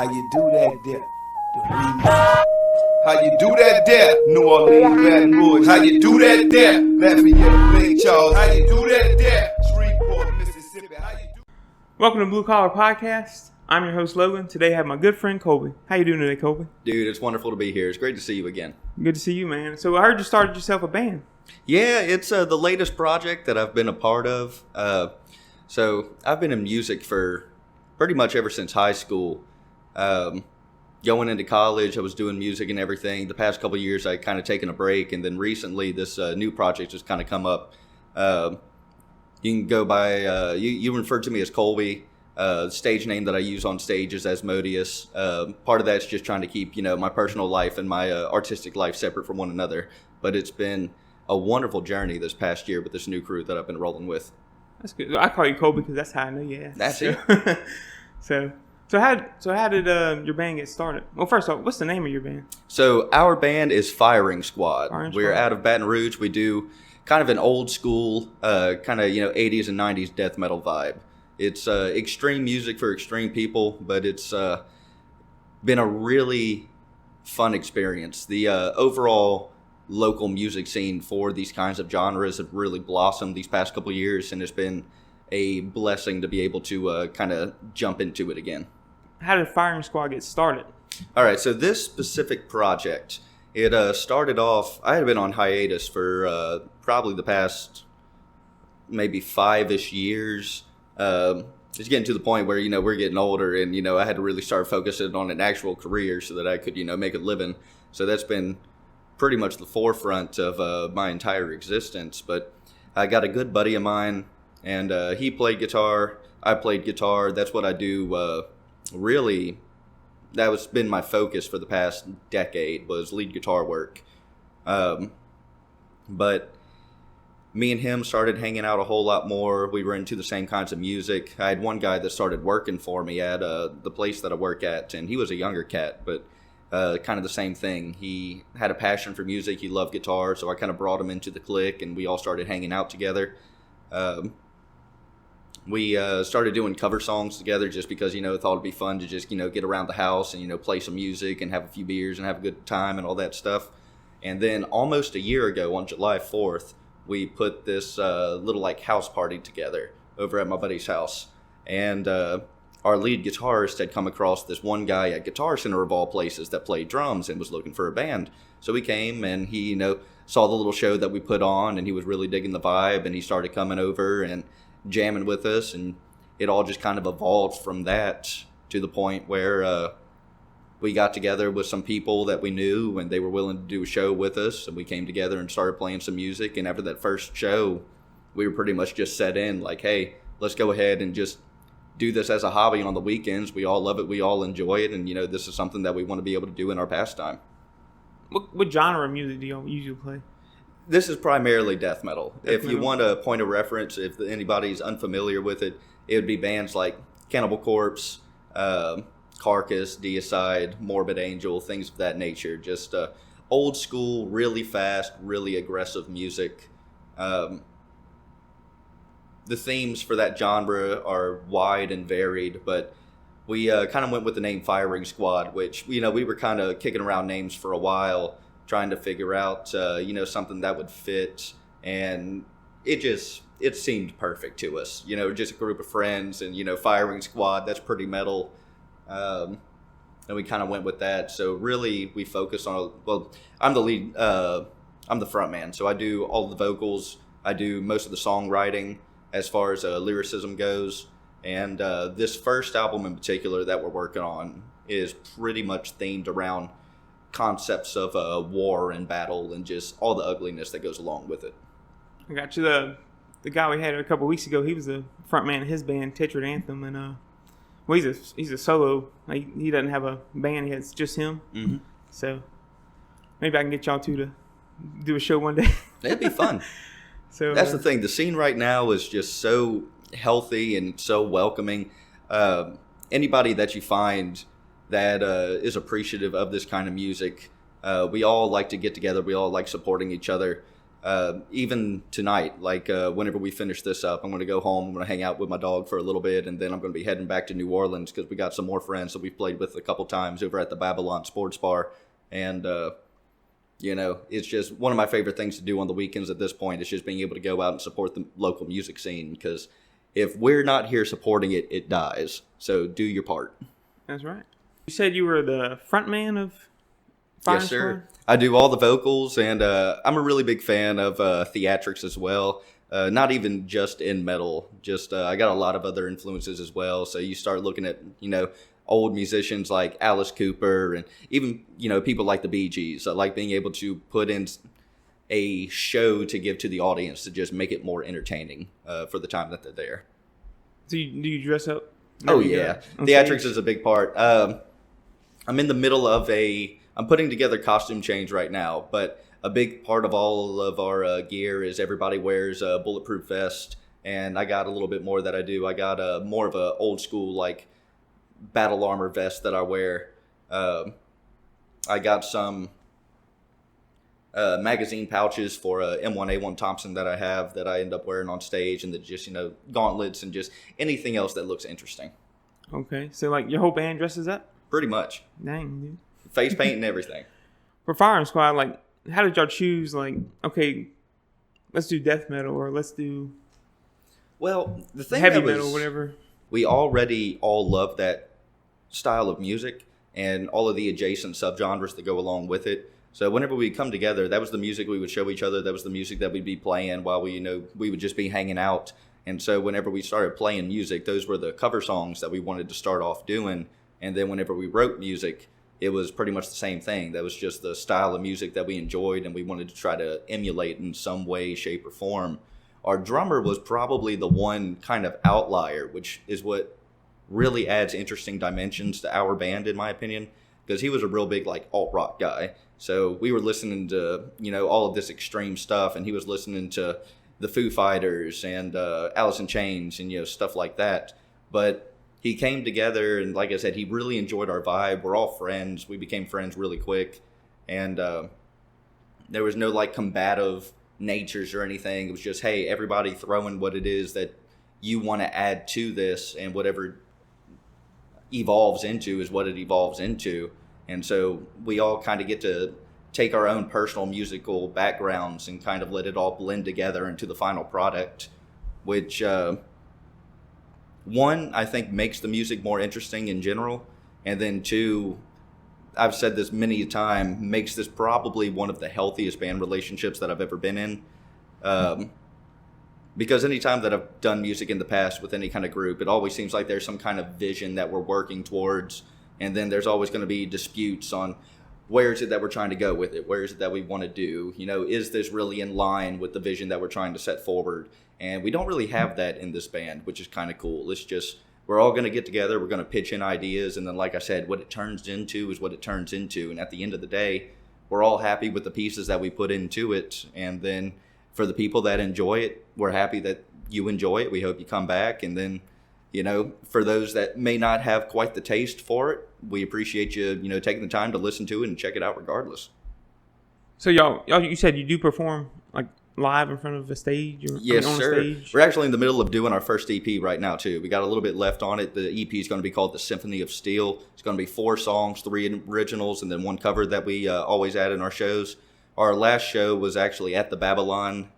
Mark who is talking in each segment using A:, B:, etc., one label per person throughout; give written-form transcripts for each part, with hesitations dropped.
A: How you do that there? The remix. How you do that there? New Orleans, Baton Rouge. How you do that there? Lafayette, Big Charles. How you do that there? Shreveport, Mississippi. How you do?
B: Welcome to Blue Collar Podcasts. I'm your host Logan. Today I have my good friend Colby. How you doing today, Colby?
C: Dude, it's wonderful to be here. It's great to see you again.
B: Good to see you, man. So I heard you started yourself a band.
C: Yeah, it's the latest project that I've been a part of. So I've been in music for pretty much ever since high school. Going into college, I was doing music and everything. The past couple of years, I kind of taken a break, and then recently, this new project has kind of come up. You can go by you referred to me as Colby. The stage name that I use on stage is Asmodeus. Part of that's just trying to keep my personal life and my artistic life separate from one another. But it's been a wonderful journey this past year with this new crew that I've been rolling with.
B: That's good. I call you Colby because that's how I know you. Yeah.
C: That's it.
B: So how did your band get started? Well, first off, what's the name of your band?
C: So our band is Firing Squad. We're
B: Squad.
C: out of Baton Rouge. We do kind of an old school, kind of 80s and 90s death metal vibe. It's extreme music for extreme people, but it's been a really fun experience. The overall local music scene for these kinds of genres have really blossomed these past couple of years, and it's been a blessing to be able to kind of jump into it again.
B: How did Firing Squad get started?
C: All right, so this specific project, it started off, I had been on hiatus for probably the past maybe 5-ish years. It's getting to the point where, we're getting older and, I had to really start focusing on an actual career so that I could, make a living. So that's been pretty much the forefront of my entire existence. But I got a good buddy of mine, and he played guitar. I played guitar. That's what I do. Really, that was been my focus for the past decade, was lead guitar work. But me and him started hanging out a whole lot more. We were into the same kinds of music. I had one guy that started working for me at the place that I work at, and he was a younger cat, but kind of the same thing. He had a passion for music. He loved guitar, so I kind of brought him into the clique, and we all started hanging out together. We started doing cover songs together just because, thought it'd be fun to just, get around the house and, play some music and have a few beers and have a good time and all that stuff. And then almost a year ago on July 4th, we put this little house party together over at my buddy's house. And our lead guitarist had come across this one guy at Guitar Center of all places that played drums and was looking for a band. So he came and he, saw the little show that we put on, and he was really digging the vibe, and he started coming over and jamming with us, and it all just kind of evolved from that to the point where we got together with some people that we knew, and they were willing to do a show with us, and we came together and started playing some music. And after that first show, we were pretty much just set in like, hey, let's go ahead and just do this as a hobby on the weekends. We all love it, we all enjoy it, and this is something that we want to be able to do in our pastime.
B: What genre of music do you usually play?
C: This is primarily death metal. If you
B: metal.
C: want a point of reference, if anybody's unfamiliar with it, it would be bands like Cannibal Corpse, Carcass, Deicide, Morbid Angel, things of that nature. Just old school, really fast, really aggressive music. The themes for that genre are wide and varied, but we kind of went with the name Firing Squad, which, we were kind of kicking around names for a while, trying to figure out, something that would fit. And it seemed perfect to us. Just a group of friends and, Firing Squad, that's pretty metal. And we kind of went with that. So really we focus on, I'm the lead, I'm the front man. So I do all the vocals. I do most of the songwriting as far as lyricism goes. And this first album in particular that we're working on is pretty much themed around concepts of war and battle and just all the ugliness that goes along with it.
B: I got you. The guy we had a couple weeks ago, he was the front man of his band, Tetrad Anthem, and he's a solo. He doesn't have a band; it's just him.
C: Mm-hmm.
B: So maybe I can get y'all two to do a show one day.
C: It'd be fun.
B: So
C: that's the thing. The scene right now is just so healthy and so welcoming. Anybody that you find that is appreciative of this kind of music, we all like to get together. We all like supporting each other. Even tonight, like whenever we finish this up, I'm going to go home. I'm going to hang out with my dog for a little bit, and then I'm going to be heading back to New Orleans because we got some more friends that we've played with a couple times over at the Babylon Sports Bar. And, it's just one of my favorite things to do on the weekends at this point is just being able to go out and support the local music scene, because if we're not here supporting it, it dies. So do your part.
B: That's right. You said you were the front man of Fire
C: Yes, sir.
B: Squad?
C: I do all the vocals, and I'm a really big fan of theatrics as well. Not even just in metal. Just I got a lot of other influences as well. So you start looking at, old musicians like Alice Cooper, and even, people like the Bee Gees. I like being able to put in a show to give to the audience to just make it more entertaining for the time that they're there.
B: So do you dress up?
C: Oh, yeah. Theatrics is a big part. I'm in the middle of I'm putting together costume change right now, but a big part of all of our gear is everybody wears a bulletproof vest, and I got a little bit more that I do. I got more of a old school, like, battle armor vest that I wear. I got some magazine pouches for M1A1 Thompson that I have that I end up wearing on stage, and then just, gauntlets and just anything else that looks interesting.
B: Okay, so like your whole band dresses up?
C: Pretty much.
B: Dang, dude.
C: Face paint and everything.
B: For Firing Squad, like, how did y'all choose, like, okay, let's do death metal, or let's do
C: the thing
B: heavy metal, whatever?
C: We already all love that style of music and all of the adjacent subgenres that go along with it. So whenever we come together, that was the music we would show each other. That was the music that we'd be playing while we would just be hanging out. And so whenever we started playing music, those were the cover songs that we wanted to start off doing. And then whenever we wrote music, it was pretty much the same thing. That was just the style of music that we enjoyed, and we wanted to try to emulate in some way, shape, or form. Our drummer was probably the one kind of outlier, which is what really adds interesting dimensions to our band, in my opinion, because he was a real big, like, alt-rock guy. So we were listening to, all of this extreme stuff, and he was listening to the Foo Fighters and Alice in Chains and, stuff like that. But he came together, and like I said, he really enjoyed our vibe. We're all friends. We became friends really quick. And there was no, like, combative natures or anything. It was just, hey, everybody throwing what it is that you want to add to this, and whatever evolves into is what it evolves into. And so we all kind of get to take our own personal musical backgrounds and kind of let it all blend together into the final product, which... one, I think makes the music more interesting in general, and then two, I've said this many a time, makes this probably one of the healthiest band relationships that I've ever been in. Because anytime that I've done music in the past with any kind of group, it always seems like there's some kind of vision that we're working towards, and then there's always going to be disputes on where is it that we're trying to go with it? Where is it that we want to do? Is this really in line with the vision that we're trying to set forward? And we don't really have that in this band, which is kind of cool. It's just, we're all going to get together, we're going to pitch in ideas, and then, like I said, what it turns into is what it turns into. And at the end of the day, we're all happy with the pieces that we put into it. And then for the people that enjoy it, we're happy that you enjoy it. We hope you come back. And then, for those that may not have quite the taste for it, we appreciate you, taking the time to listen to it and check it out regardless.
B: So y'all, you said you do perform, like, live in front of a stage? Or
C: yes,
B: on
C: sir.
B: Stage?
C: We're actually in the middle of doing our first EP right now, too. We got a little bit left on it. The EP is going to be called The Symphony of Steel. It's going to be 4 songs, 3 originals, and then 1 cover that we always add in our shows. Our last show was actually at the Babylon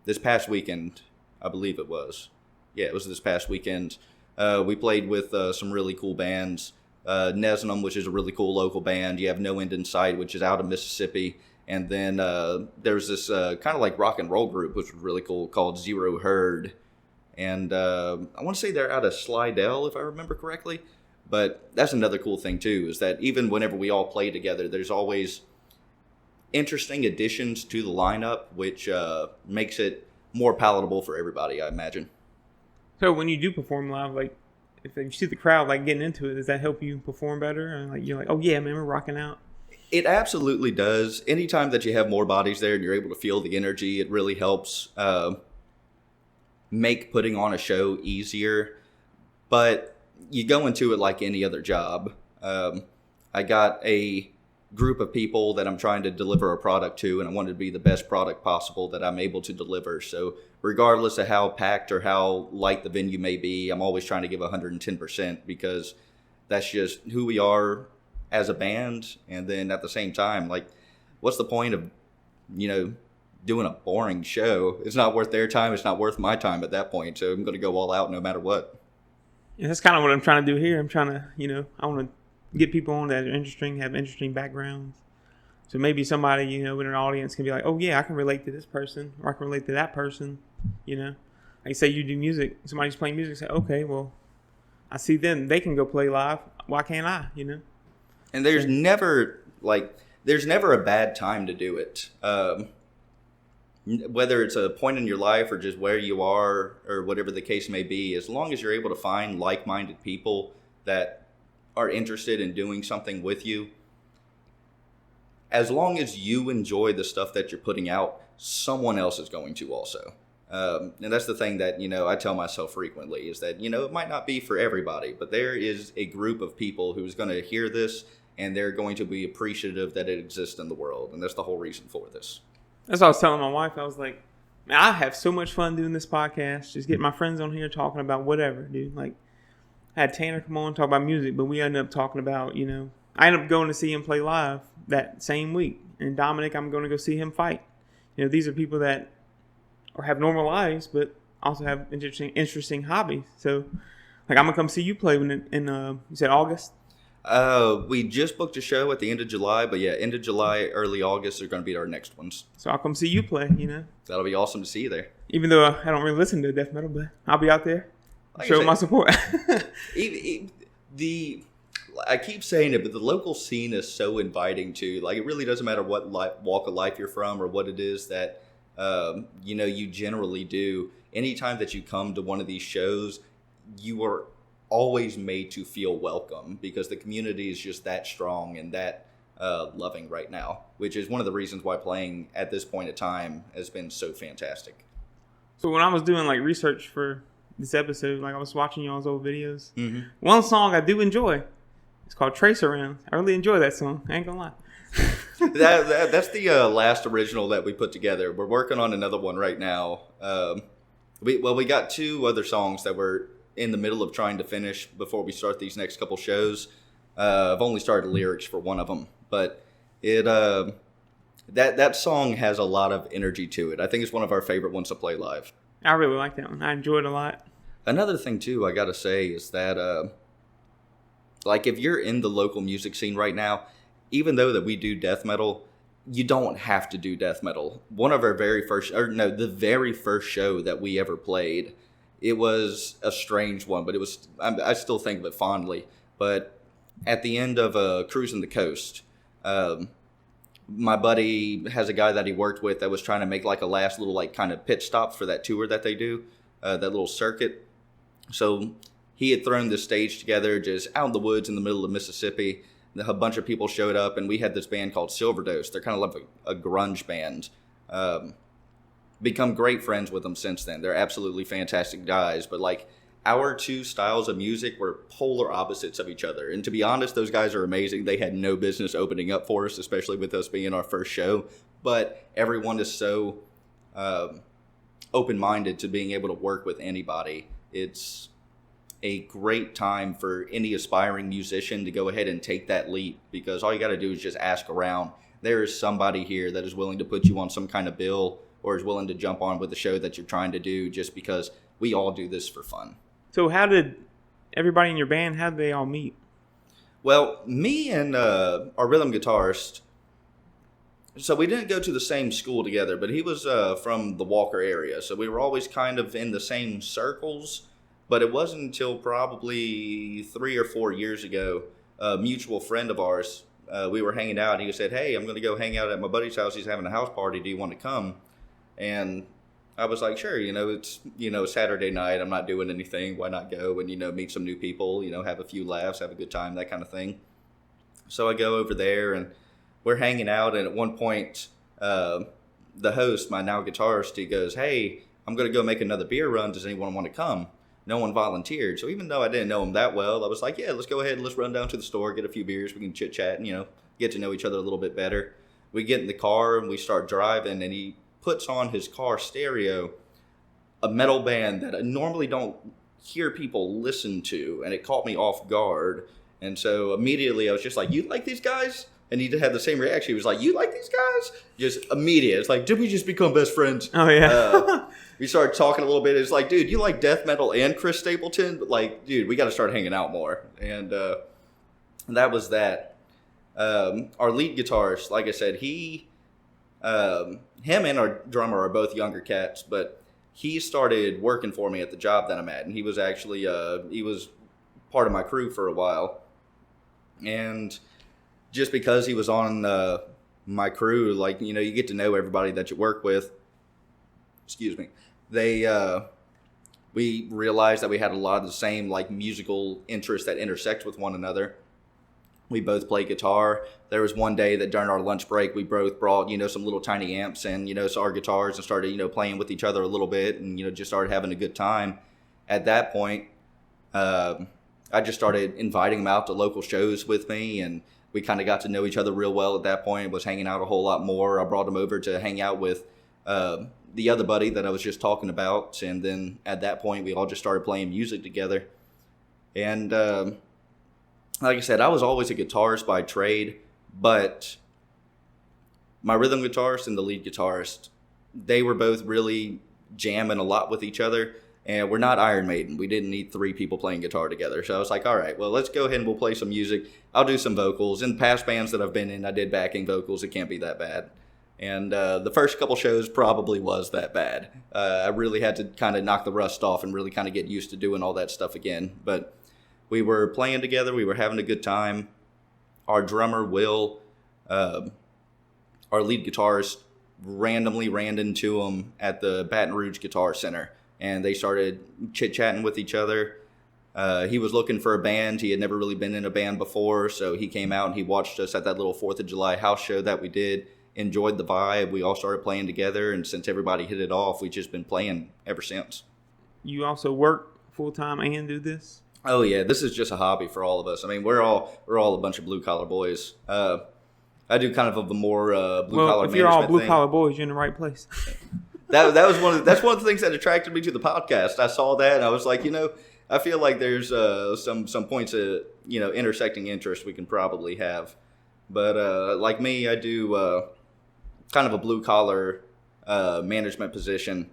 C: this past weekend, I believe it was. Yeah, it was this past weekend. We played with some really cool bands. Nesnum, which is a really cool local band. You have No End in Sight, which is out of Mississippi. And then there's this kind of like rock and roll group, which was really cool, called Zero Herd. And I want to say they're out of Slidell, if I remember correctly. But that's another cool thing, too, is that even whenever we all play together, there's always interesting additions to the lineup, which makes it more palatable for everybody, I imagine.
B: So when you do perform live, like, if you see the crowd, like, getting into it, does that help you perform better? And, like, you're like, oh, yeah, man, we're rocking out.
C: It absolutely does. Anytime that you have more bodies there and you're able to feel the energy, it really helps make putting on a show easier. But you go into it like any other job. I got a group of people that I'm trying to deliver a product to, and I want it to be the best product possible that I'm able to deliver. So regardless of how packed or how light the venue may be, I'm always trying to give 110% because that's just who we are as a band. And then at the same time, like, what's the point of, doing a boring show? It's not worth their time. It's not worth my time at that point. So I'm going to go all out no matter what.
B: Yeah, that's kind of what I'm trying to do here. I'm trying to, I want to get people on that are interesting, have interesting backgrounds. So maybe somebody, in an audience can be like, oh, yeah, I can relate to this person, or I can relate to that person, Like, say you do music, somebody's playing music, say, okay, well, I see them. They can go play live. Why can't I,
C: And there's never a bad time to do it. Whether it's a point in your life or just where you are or whatever the case may be, as long as you're able to find like-minded people that are interested in doing something with you, as long as you enjoy the stuff that you're putting out, someone else is going to also. And that's the thing that, I tell myself frequently is that, it might not be for everybody, but there is a group of people who's going to hear this and they're going to be appreciative that it exists in the world. And that's the whole reason for this.
B: That's what I was telling my wife. I was like, man, I have so much fun doing this podcast. Just getting my friends on here talking about whatever, dude. Like, I had Tanner come on and talk about music, but we ended up talking about, I ended up going to see him play live that same week. And Dominic, I'm going to go see him fight. These are people that have normal lives, but also have interesting hobbies. So, like, I'm going to come see you play in you said August?
C: We just booked a show at the end of July, but yeah, end of July, early August are going to be our next ones.
B: So I'll come see you play,
C: That'll be awesome to see you there.
B: Even though I don't really listen to death metal, but I'll be out there. Show my support.
C: I keep saying it, but the local scene is so inviting too. Like, it really doesn't matter what walk of life you're from or what it is that you generally do. Anytime that you come to one of these shows, you are always made to feel welcome because the community is just that strong and that loving right now, which is one of the reasons why playing at this point in time has been so fantastic.
B: So when I was doing research for this episode, I was watching y'all's old videos. Mm-hmm. One song I do enjoy, it's called Trace Around. I really enjoy that song. I ain't gonna lie.
C: That's the last original that we put together. We're working on another one right now. We got two other songs that we're in the middle of trying to finish before we start these next couple shows. I've only started lyrics for one of them, but that song has a lot of energy to it. I think it's one of our favorite ones to play live.
B: I really like that one. I enjoy it a lot.
C: Another thing too, I gotta say, is that if you're in the local music scene right now, even though that we do death metal, you don't have to do death metal. One of our the very first show that we ever played, it was a strange one, but I still think of it fondly. But at the end of Cruising the Coast, my buddy has a guy that he worked with that was trying to make a last little kind of pit stop for that tour that they do, that little circuit. So he had thrown this stage together just out in the woods in the middle of Mississippi. A bunch of people showed up, and we had this band called Silverdose. They're kind of like a grunge band. Become great friends with them since then. They're absolutely fantastic guys. But our two styles of music were polar opposites of each other. And to be honest, those guys are amazing. They had no business opening up for us, especially with us being our first show. But everyone is so open-minded to being able to work with anybody. It's a great time for any aspiring musician to go ahead and take that leap, because all you got to do is just ask around. There is somebody here that is willing to put you on some kind of bill or is willing to jump on with the show that you're trying to do, just because we all do this for fun.
B: So how did everybody in your band, how did they all meet?
C: Well, me and our rhythm guitarist, so we didn't go to the same school together, but he was from the Walker area. So we were always kind of in the same circles. But it wasn't until probably 3 or 4 years ago, a mutual friend of ours, we were hanging out, and he said, hey, I'm going to go hang out at my buddy's house. He's having a house party. Do you want to come? And I was like, sure, it's, Saturday night. I'm not doing anything. Why not go and, meet some new people, have a few laughs, have a good time, that kind of thing. So I go over there, and we're hanging out. And at one point, the host, my now guitarist, he goes, hey, I'm going to go make another beer run. Does anyone want to come? no one volunteered. So even though I didn't know him that well, I was like, yeah, let's go ahead and let's run down to the store, get a few beers. We can chit chat and, get to know each other a little bit better. We get in the car and we start driving, and he puts on his car stereo a metal band that I normally don't hear people listen to, and it caught me off guard. And so immediately I was just like, you like these guys? And he had the same reaction. He was like, you like these guys? Just immediate. It's like, did we just become best friends?
B: Oh, yeah.
C: We started talking a little bit. It's like, dude, you like death metal and Chris Stapleton? But like, dude, we got to start hanging out more. And that was that. Our lead guitarist, like I said, him and our drummer are both younger cats, but he started working for me at the job that I'm at. And he was actually, he was part of my crew for a while. And just because he was on my crew, like, you get to know everybody that you work with. Excuse me. We realized that we had a lot of the same, like, musical interests that intersect with one another. We both play guitar. There was one day that during our lunch break, we both brought, some little tiny amps and, so our guitars and started, playing with each other a little bit and, just started having a good time. At that point, I just started inviting him out to local shows with me, and we kind of got to know each other real well at that point. Was hanging out a whole lot more. I brought him over to hang out with the other buddy that I was just talking about, and then at that point, we all just started playing music together. And like I said, I was always a guitarist by trade, but my rhythm guitarist and the lead guitarist, they were both really jamming a lot with each other. And we're not Iron Maiden. We didn't need 3 people playing guitar together. So I was like, all right, well, let's go ahead and we'll play some music. I'll do some vocals. In past bands that I've been in, I did backing vocals. It can't be that bad. And the first couple shows probably was that bad. I really had to kind of knock the rust off and really kind of get used to doing all that stuff again. But we were playing together. We were having a good time. Our drummer, Will, our lead guitarist, randomly ran into him at the Baton Rouge Guitar Center. And they started chit-chatting with each other. He was looking for a band. He had never really been in a band before, so he came out and he watched us at that little 4th of July house show that we did, enjoyed the vibe. We all started playing together, and since everybody hit it off, we've just been playing ever since.
B: You also work full-time and do this?
C: Oh, yeah. This is just a hobby for all of us. I mean, we're all a bunch of blue-collar boys. I do kind of a more blue-collar management thing.
B: Well, if you're all blue-collar boys, you're in the right place.
C: That was that's one of the things that attracted me to the podcast. I saw that and I was like, I feel like there's some points of intersecting interest we can probably have. But like me, I do kind of a blue collar management position.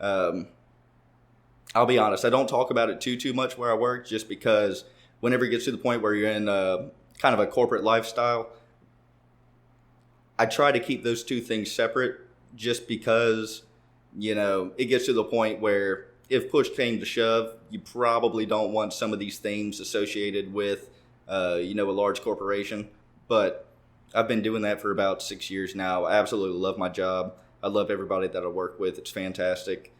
C: I'll be honest, I don't talk about it too much where I work, just because whenever it gets to the point where you're in kind of a corporate lifestyle, I try to keep those two things separate, just because it gets to the point where if push came to shove, you probably don't want some of these things associated with, a large corporation. But I've been doing that for about 6 years now. I absolutely love my job. I love everybody that I work with. It's fantastic.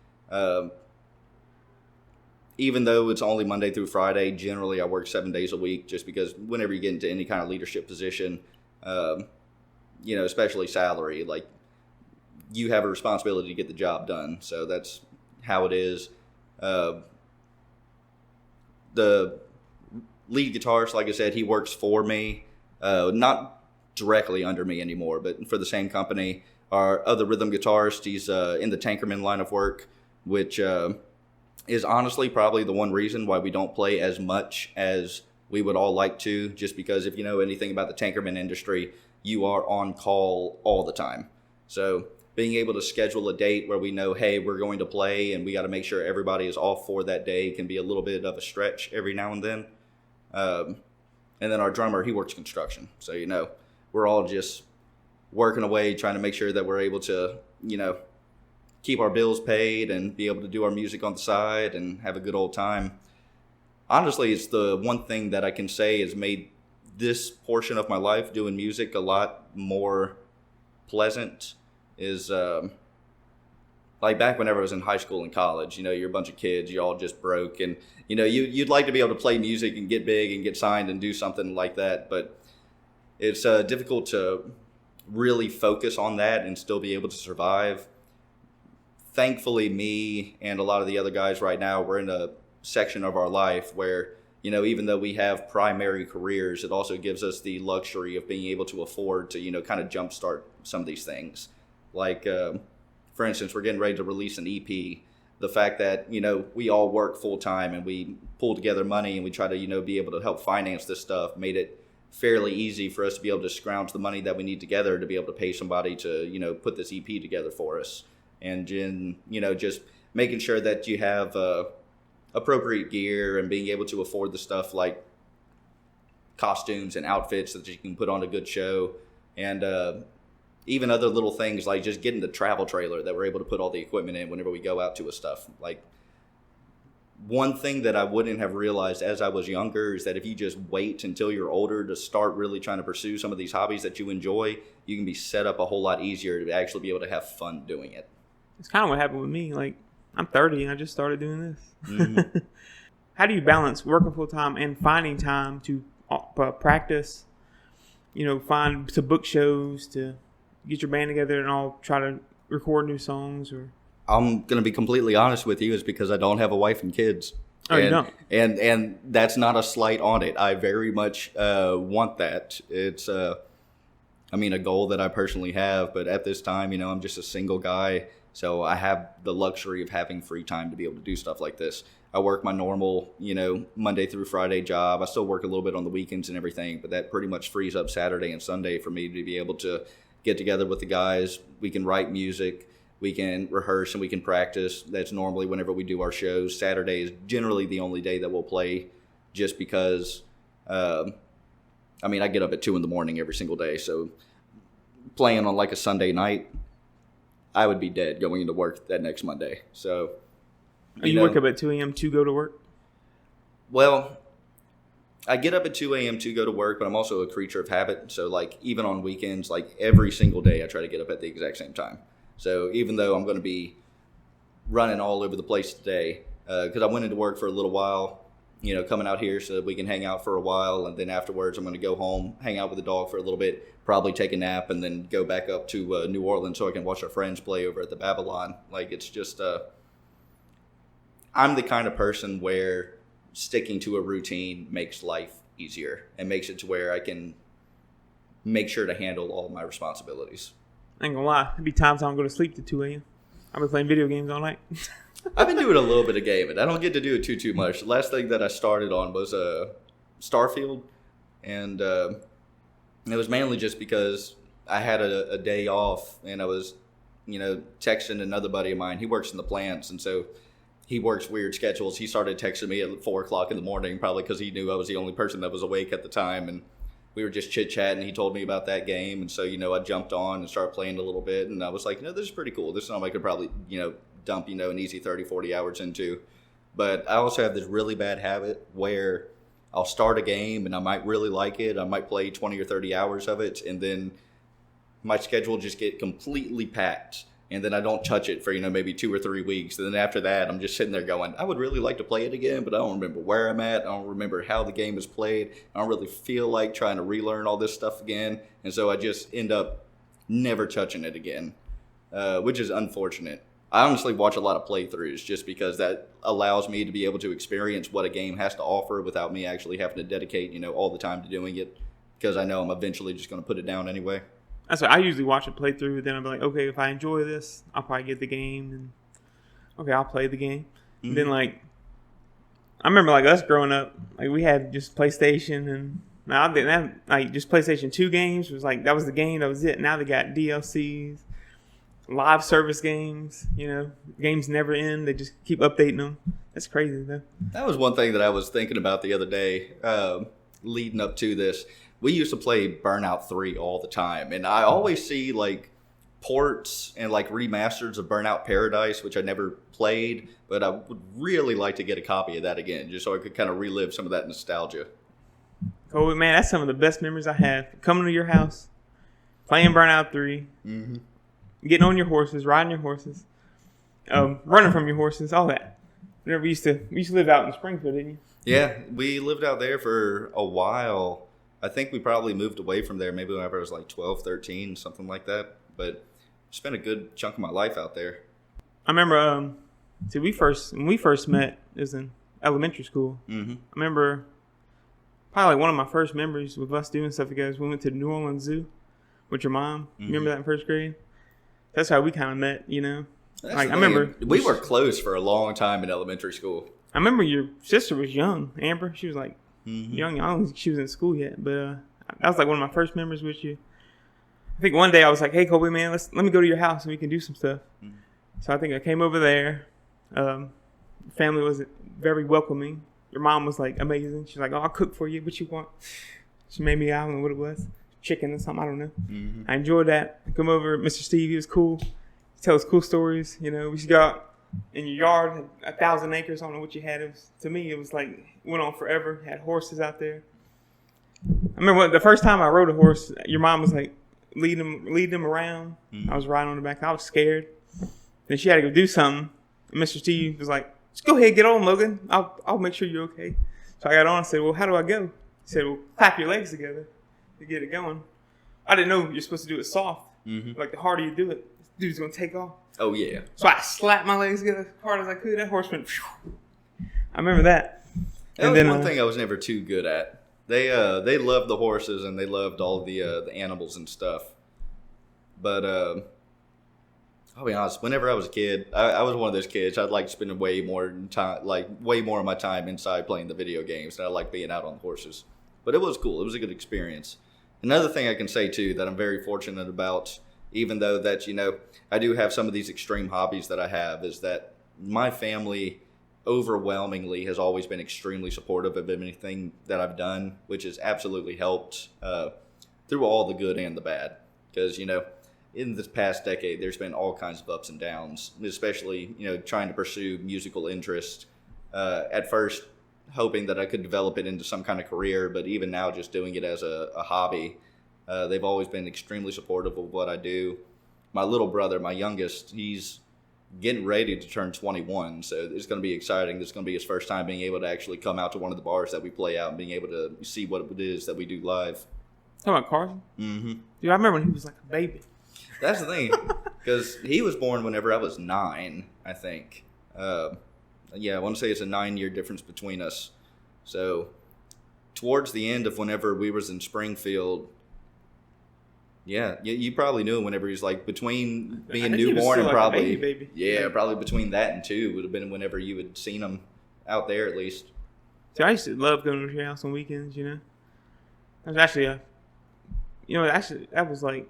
C: Even though it's only Monday through Friday, generally I work 7 days a week, just because whenever you get into any kind of leadership position, especially salary, like, you have a responsibility to get the job done. So that's how it is. The lead guitarist, like I said, he works for me, not directly under me anymore, but for the same company. Our other rhythm guitarist, he's in the Tankerman line of work, which is honestly probably the one reason why we don't play as much as we would all like to, just because if you know anything about the Tankerman industry, you are on call all the time. So being able to schedule a date where we know, hey, we're going to play and we got to make sure everybody is off for that day can be a little bit of a stretch every now and then. And then our drummer, he works construction. So, we're all just working away, trying to make sure that we're able to, keep our bills paid and be able to do our music on the side and have a good old time. Honestly, it's the one thing that I can say has made this portion of my life doing music a lot more pleasant. Is like back whenever I was in high school and college, you're a bunch of kids, you're all just broke, and you'd like to be able to play music and get big and get signed and do something like that, but it's difficult to really focus on that and still be able to survive. Thankfully, me and a lot of the other guys right now, we're in a section of our life where, you know, even though we have primary careers, it also gives us the luxury of being able to afford to, you know, kind of jumpstart some of these things. Like, for instance, we're getting ready to release an EP. The fact that, you know, we all work full time and we pull together money and we try to, you know, be able to help finance this stuff made it fairly easy for us to be able to scrounge the money that we need together to be able to pay somebody to, you know, put this EP together for us. And, you know, just making sure that you have appropriate gear and being able to afford the stuff like costumes and outfits that you can put on a good show. And even other little things like just getting the travel trailer that we're able to put all the equipment in whenever we go out to a stuff. Like, one thing that I wouldn't have realized as I was younger is that if you just wait until you're older to start really trying to pursue some of these hobbies that you enjoy, you can be set up a whole lot easier to actually be able to have fun doing it.
B: It's kind of what happened with me. Like, I'm 30 and I just started doing this.
C: Mm-hmm.
B: How do you balance working full time and finding time to practice, you know, to book shows, to get your band together and all try to record new songs? Or
C: I'm going to be completely honest with you, is because I don't have a wife and kids.
B: Oh, you don't?
C: And that's not a slight on it. I very much want that. It's, I mean, a goal that I personally have. But at this time, you know, I'm just a single guy. So I have the luxury of having free time to be able to do stuff like this. I work my normal, you know, Monday through Friday job. I still work a little bit on the weekends and everything, but that pretty much frees up Saturday and Sunday for me to be able to get together with the guys. We can write music. We can rehearse and we can practice. That's normally whenever we do our shows. Saturday is generally the only day that we'll play, just because, I mean, I get up at 2 a.m. every single day. So playing on like a Sunday night, I would be dead going into work that next Monday. So
B: you wake up at 2 a.m. to go to work?
C: Well, I get up at 2 a.m. to go to work, but I'm also a creature of habit. So like even on weekends, like every single day, I try to get up at the exact same time. So even though I'm going to be running all over the place today, because I went into work for a little while, you know, coming out here so that we can hang out for a while. And then afterwards, I'm going to go home, hang out with the dog for a little bit, probably take a nap, and then go back up to New Orleans so I can watch our friends play over at the Babylon. Like, it's just, I'm the kind of person where sticking to a routine makes life easier and makes it to where I can make sure to handle all of my responsibilities.
B: I ain't gonna lie. There'd be times I don't go to sleep to 2 a.m. I've been playing video games all night.
C: I've been doing a little bit of gaming. I don't get to do it too much. The last thing that I started on was Starfield, and it was mainly just because I had a day off, and I was, you know, texting another buddy of mine. He works in the plants, and so he works weird schedules. He started texting me at 4 o'clock in the morning, probably because he knew I was the only person that was awake at the time, and we were just chit-chatting. He told me about that game, and so, you know, I jumped on and started playing a little bit, and I was like, you know, this is pretty cool. This is something I could probably, you know, dump, you know, an easy 30, 40 hours into. But I also have this really bad habit where I'll start a game, and I might really like it. I might play 20 or 30 hours of it, and then my schedule just get completely packed, and then I don't touch it for, you know, maybe 2 or 3 weeks. And then after that, I'm just sitting there going, I would really like to play it again, but I don't remember where I'm at. I don't remember how the game is played. I don't really feel like trying to relearn all this stuff again. And so I just end up never touching it again, which is unfortunate. I honestly watch a lot of playthroughs just because that allows me to be able to experience what a game has to offer without me actually having to dedicate, you know, all the time to doing it, because I know I'm eventually just going to put it down anyway.
B: That's what I usually watch a playthrough. Then I'll be like, okay, if I enjoy this, I'll probably get the game, and okay, I'll play the game. Mm-hmm. Then like, I remember like us growing up, like we had just PlayStation, and now that like just PlayStation 2 games was like that was the game, that was it. Now they got DLCs, live service games. You know, games never end. They just keep updating them. That's crazy though.
C: That was one thing that I was thinking about the other day, leading up to this. We used to play Burnout 3 all the time, and I always see like ports and like remasters of Burnout Paradise, which I never played, but I would really like to get a copy of that again, just so I could kind of relive some of that nostalgia.
B: Oh man, that's some of the best memories I have. Coming to your house, playing Burnout 3,
C: mm-hmm.
B: Getting on your horses, riding your horses, running from your horses, all that. Whenever we used to live out in Springfield, didn't you?
C: Yeah, we lived out there for a while. I think we probably moved away from there maybe whenever I was like 12, 13, something like that. But spent a good chunk of my life out there.
B: I remember, when we first met, it was in elementary school.
C: Mm-hmm.
B: I remember probably like one of my first memories with us doing stuff together is we went to the New Orleans Zoo with your mom.
C: Mm-hmm.
B: Remember that in first grade? That's how we kind of met, you know.
C: That's
B: like
C: the
B: I
C: thing.
B: remember
C: We were close for a long time in elementary school.
B: I remember your sister was young, Amber. She was like
C: Mm-hmm.
B: young. I don't think she was in school yet, but that was like one of my first memories with you. I think one day I was like, "Hey, Kobe, man, let me go to your house and we can do some stuff."
C: Mm-hmm.
B: So I think I came over there. Family was very welcoming. Your mom was like amazing. She's like, "Oh, I'll cook for you. What you want?" She made me, I don't know what it was, chicken or something. I don't know.
C: Mm-hmm.
B: I enjoyed that. I come over, Mr. Steve. He was cool. He tells cool stories. You know, we used to go out in your yard, had 1,000 acres. I don't know what you had. To me, it was like it went on forever. Had horses out there. I remember the first time I rode a horse, your mom was like lead them around.
C: Mm-hmm.
B: I was riding on the back. I was scared. Then she had to go do something. And Mr. Steve was like, "Just go ahead, get on, Logan. I'll make sure you're okay." So I got on and said, "Well, how do I go?" He said, "Well, clap your legs together to get it going." I didn't know you're supposed to do it soft.
C: Mm-hmm.
B: Like the harder you do it, this dude's gonna take off.
C: Oh yeah.
B: So I slapped my legs together as hard as I could. That horse went. Phew. I remember that.
C: That was one thing I was never too good at. They loved the horses and they loved all the animals and stuff. But I'll be honest. Whenever I was a kid, I was one of those kids. I'd like spending way more of my time inside playing the video games, and I like being out on the horses. But it was cool. It was a good experience. Another thing I can say too that I'm very fortunate about, even though that I do have some of these extreme hobbies that I have, is that my family overwhelmingly has always been extremely supportive of anything that I've done, which has absolutely helped through all the good and the bad. Because, in this past decade, there's been all kinds of ups and downs, especially, trying to pursue musical interest. At first, hoping that I could develop it into some kind of career, but even now just doing it as a hobby. They've always been extremely supportive of what I do. My little brother, my youngest, he's getting ready to turn 21, so it's going to be exciting. This is going to be his first time being able to actually come out to one of the bars that we play out and being able to see what it is that we do live.
B: Talking about Carson?
C: Mm-hmm.
B: Dude, I remember when he was like a baby.
C: That's the thing, because he was born whenever I was 9, I think. I want to say it's a 9-year difference between us. So towards the end of whenever we was in Springfield, you probably knew him whenever he was like between being newborn and probably
B: a baby.
C: Probably between that and 2 would have been whenever you had seen him out there at least.
B: See, I used to love going to your house on weekends. That was actually that was like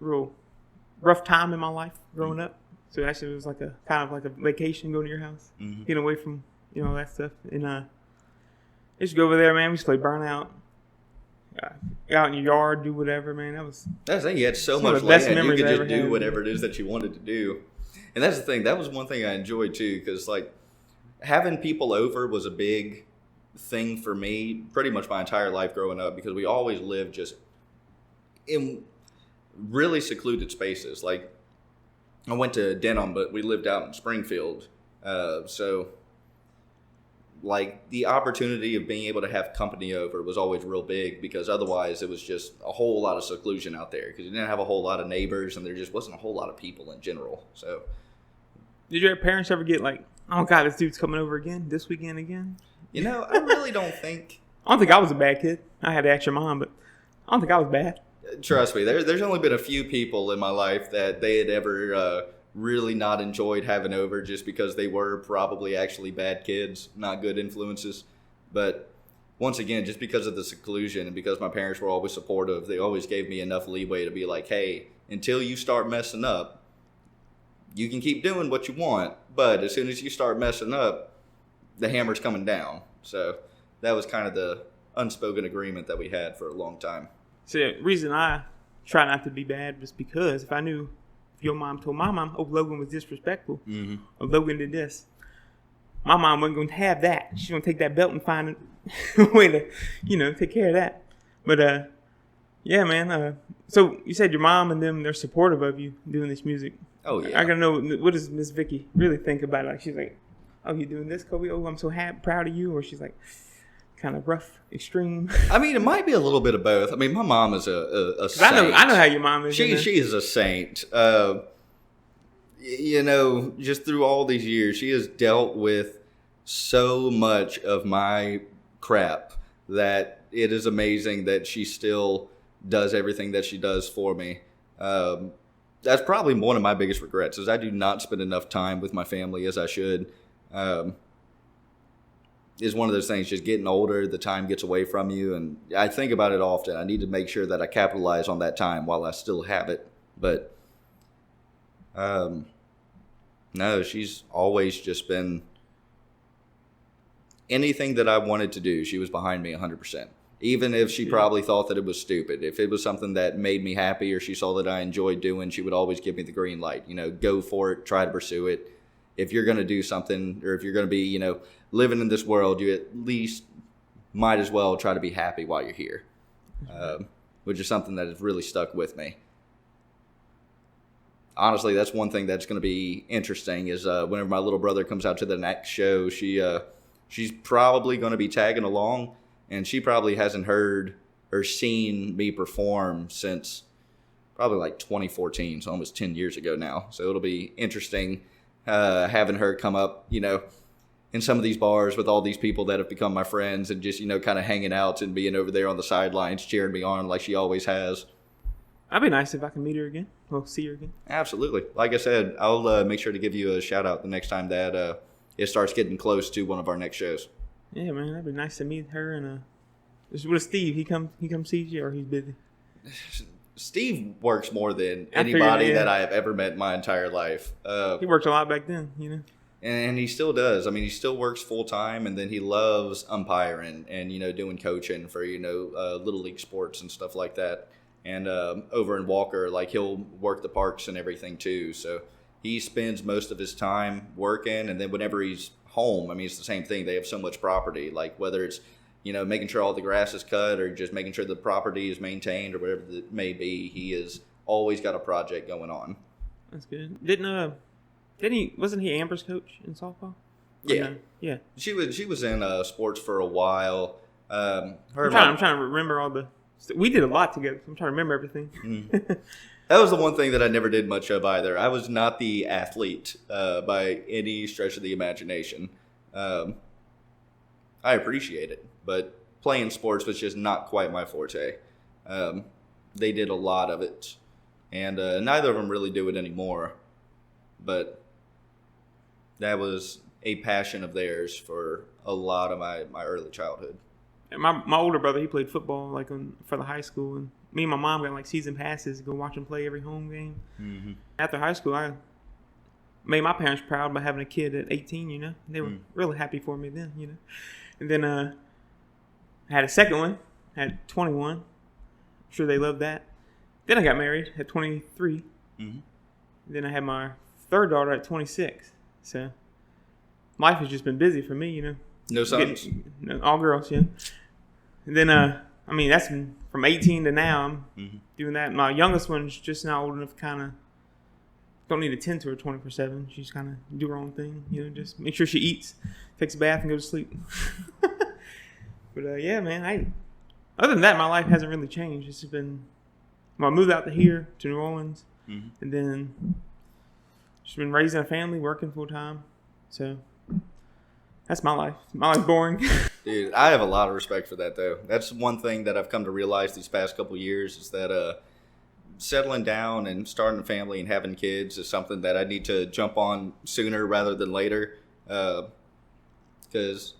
B: real rough time in my life growing up. So actually, it was like a kind of like a vacation going to your house, getting away from that stuff. And I used to go over there, man. We used to play Burnout, out in your yard, do whatever, man. That's
C: the thing. You had so much land. You could just do whatever it is that you wanted to do. And that's the thing. That was one thing I enjoyed too, because like having people over was a big thing for me pretty much my entire life growing up, because we always lived just in really secluded spaces. Like I went to Denham, but we lived out in Springfield. So like the opportunity of being able to have company over was always real big, because otherwise it was just a whole lot of seclusion out there, because you didn't have a whole lot of neighbors and there just wasn't a whole lot of people in general. So
B: did your parents ever get like, "Oh God, this dude's coming over again this weekend again"?
C: I really don't think.
B: I don't think I was a bad kid. I had to ask your mom, but I don't think I was bad.
C: Trust me, there's only been a few people in my life that they had ever really not enjoyed having over, just because they were probably actually bad kids, not good influences. But once again, just because of the seclusion and because my parents were always supportive, they always gave me enough leeway to be like, hey, until you start messing up, you can keep doing what you want, but as soon as you start messing up, the hammer's coming down. So that was kind of the unspoken agreement that we had for a long time.
B: So the reason I try not to be bad was because if your mom told my mom, "Oh, Logan was disrespectful," or Logan did this, my mom wasn't going to have that. She's going to take that belt and find a way to, take care of that. But, yeah, man. So you said your mom and them, they're supportive of you doing this music.
C: Oh, yeah.
B: I got to know, what does Miss Vicky really think about it? Like, she's like, "Oh, you doing this, Kobe? Oh, I'm so proud of you." Or she's like, kind of rough, extreme.
C: I mean, it might be a little bit of both. I mean, my mom is a saint.
B: I know how your mom is.
C: She is a saint. Just through all these years, she has dealt with so much of my crap that it is amazing that she still does everything that she does for me. That's probably one of my biggest regrets is I do not spend enough time with my family as I should. Is one of those things, just getting older, the time gets away from you. And I think about it often. I need to make sure that I capitalize on that time while I still have it. But no, she's always just been anything that I wanted to do. She was behind me 100%. Even if she probably thought that it was stupid. If it was something that made me happy or she saw that I enjoyed doing, she would always give me the green light. You know, go for it, try to pursue it. If you're going to do something, or if you're going to be, you know, living in this world, you at least might as well try to be happy while you're here, which is something that has really stuck with me. Honestly, that's one thing that's going to be interesting is whenever my little brother comes out to the next show, she's probably going to be tagging along, and she probably hasn't heard or seen me perform since probably like 2014, so almost 10 years ago now. So it'll be interesting having her come up, you know, in some of these bars with all these people that have become my friends and just, you know, kind of hanging out and being over there on the sidelines cheering me on like she always has.
B: That'd be nice if I can meet her again. Well, see her again.
C: Absolutely. Like I said, I'll make sure to give you a shout out the next time that it starts getting close to one of our next shows.
B: Yeah, man, that'd be nice to meet her. And with Steve, he come sees you, or he's busy?
C: Steve works more than anybody that I have ever met in my entire life.
B: He worked a lot back then, you know.
C: And he still does. I mean, he still works full time, and then he loves umpiring and, you know, doing coaching for, you know, little league sports and stuff like that. And over in Walker, like, he'll work the parks and everything too. So he spends most of his time working, and then whenever he's home, I mean, it's the same thing. They have so much property, like whether it's, you know, making sure all the grass is cut or just making sure the property is maintained or whatever it may be. He has always got a project going on.
B: That's good. Wasn't he Amber's coach in softball?
C: Yeah.
B: No? Yeah.
C: She was in sports for a while.
B: I'm trying to remember all the. We did a lot together. I'm trying to remember everything.
C: That was the one thing that I never did much of either. I was not the athlete by any stretch of the imagination. I appreciate it, but playing sports was just not quite my forte. They did a lot of it, and neither of them really do it anymore. But that was a passion of theirs for a lot of my early childhood.
B: And my older brother, he played football like for the high school, and me and my mom got like season passes to go watch him play every home game. Mm-hmm. After high school, I made my parents proud by having a kid at 18. You know, they were really happy for me then. You know, and then I had a second one at 21. I'm sure they loved that. Then I got married at 23. Mm-hmm. Then I had my third daughter at 26. So life has just been busy for me, you know.
C: No sons?
B: All girls, yeah. And then, I mean, that's been from 18 to now. I'm doing that. My youngest one's just now old enough to kind of don't need to tend to her 24/7. She's kind of do her own thing, you know, just make sure she eats, takes a bath, and goes to sleep. But, yeah, man, other than that, my life hasn't really changed. It's just been, I moved out to here, to New Orleans, and then just been raising a family, working full time. So that's my life. My life's boring.
C: Dude, I have a lot of respect for that, though. That's one thing that I've come to realize these past couple of years is that settling down and starting a family and having kids is something that I need to jump on sooner rather than later. Because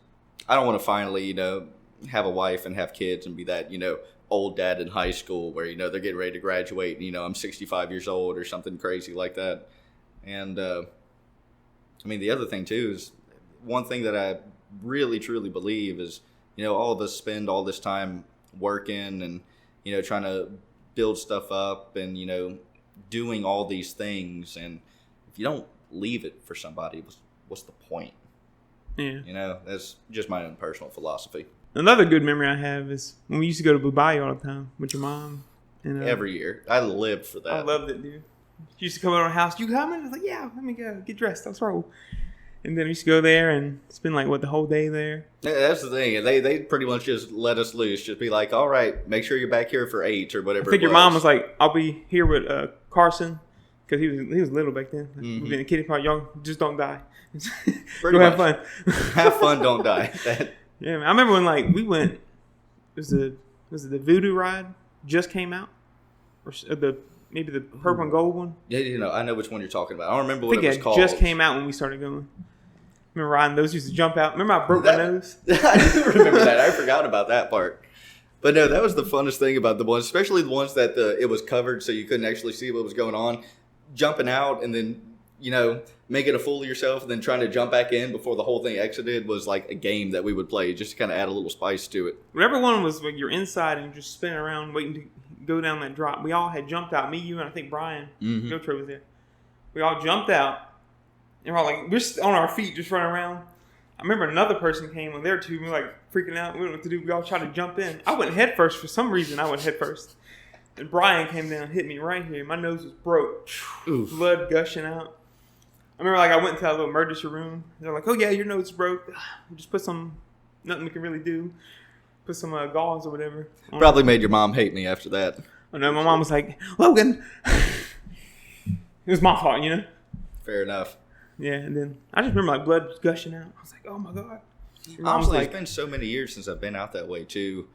C: I don't want to finally, you know, have a wife and have kids and be that, you know, old dad in high school where, you know, they're getting ready to graduate and, you know, I'm 65 years old or something crazy like that. And, I mean, the other thing, too, is one thing that I really, truly believe is, you know, all of us spend all this time working and, you know, trying to build stuff up and, you know, doing all these things. And if you don't leave it for somebody, what's the point?
B: Yeah.
C: You know, that's just my own personal philosophy.
B: Another good memory I have is when we used to go to Blue Bayou all the time with your mom. And,
C: every year. I lived for that.
B: I loved it, dude. She used to come over to our house. You coming? I was like, yeah, let me go. Get dressed. Let's roll. And then we used to go there and spend like, the whole day there?
C: Yeah, that's the thing. They pretty much just let us loose. Just be like, all right, make sure you're back here for 8 or whatever.
B: I think your mom was like, I'll be here with Carson Because he was little back then. We were in the kiddie park. Y'all just don't die.
C: Pretty
B: Go
C: much.
B: have fun.
C: Have fun, don't die.
B: Yeah, man. I remember when like we went. Was it the Voodoo ride just came out, or maybe the purple and gold one?
C: Yeah, I know which one you're talking about. I don't remember
B: I
C: what
B: think
C: it was called.
B: Just came out when we started going. Remember riding those? Used to jump out. Remember I broke my nose?
C: I do remember that. I forgot about that part. But no, that was the funnest thing about the ones, especially the ones that it was covered so you couldn't actually see what was going on. Jumping out and then, making a fool of yourself and then trying to jump back in before the whole thing exited was like a game that we would play just to kind of add a little spice to it.
B: Whatever one was like you're inside and you're just spinning around waiting to go down that drop. We all had jumped out. Me, you, and I think Brian. Gotro was there. We all jumped out. And we're all like, we're on our feet just running around. I remember another person came on there too. We were like freaking out. We didn't know what to do. We all tried to jump in. I went head first for some reason. I went head first. And Brian came down and hit me right here. My nose was broke. Oof. Blood gushing out. I remember like I went into that little emergency room. They're like, oh yeah, your nose is broke. Just put nothing we can really do. Put some gauze or whatever.
C: Probably made your mom hate me after that.
B: Oh no, my mom was like, Logan. It was my fault,
C: Fair enough.
B: Yeah, and then I just remember like blood gushing out. I was like, oh my God.
C: Honestly, it's been so many years since I've been out that way too.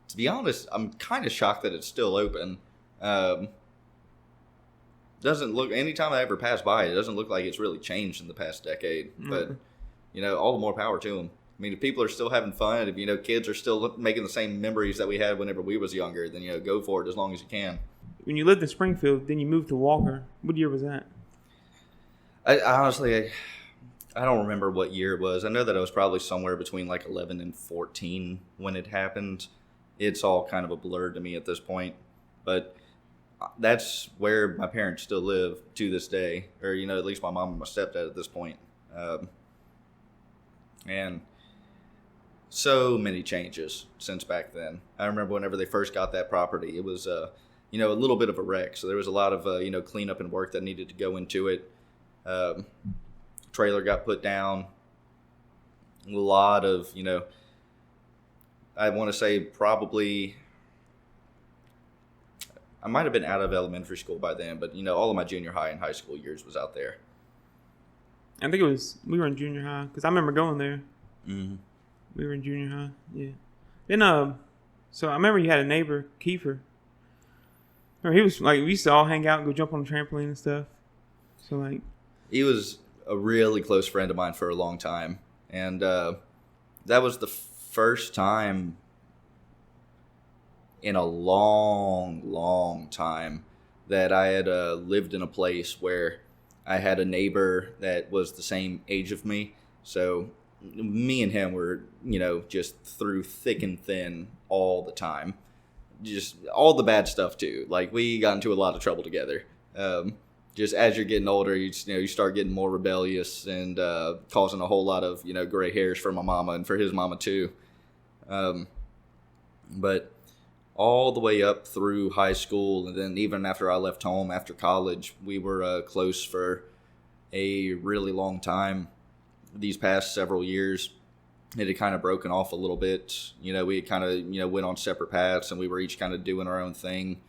C: To be honest, I'm kind of shocked that it's still open. Doesn't look, anytime I ever pass by, it doesn't look like it's really changed in the past decade. But, all the more power to them. I mean, if people are still having fun, if, kids are still making the same memories that we had whenever we was younger, then, go for it as long as you can.
B: When you lived in Springfield, then you moved to Walker. What year was that?
C: I honestly don't remember what year it was. I know that it was probably somewhere between like 11 and 14 when it happened. It's all kind of a blur to me at this point. But that's where my parents still live to this day. Or, at least my mom and my stepdad at this point. And so many changes since back then. I remember whenever they first got that property, it was, a little bit of a wreck. So there was a lot of, cleanup and work that needed to go into it. Trailer got put down. A lot of, I want to say probably, I might have been out of elementary school by then, but all of my junior high and high school years was out there.
B: I think we were in junior high because I remember going there.
C: Mm-hmm.
B: We were in junior high, yeah. Then so I remember you had a neighbor, Kiefer. He was like, we used to all hang out and go jump on the trampoline and stuff. So like,
C: he was a really close friend of mine for a long time. And that was the first time in a long, long time that I had lived in a place where I had a neighbor that was the same age of me. So me and him were, just through thick and thin all the time. Just all the bad stuff too. Like we got into a lot of trouble together. Just as you're getting older, you start getting more rebellious and causing a whole lot of gray hairs for my mama and for his mama too. But all the way up through high school, and then even after I left home after college, we were close for a really long time. These past several years, it had kind of broken off a little bit. We had kind of went on separate paths, and we were each kind of doing our own thing.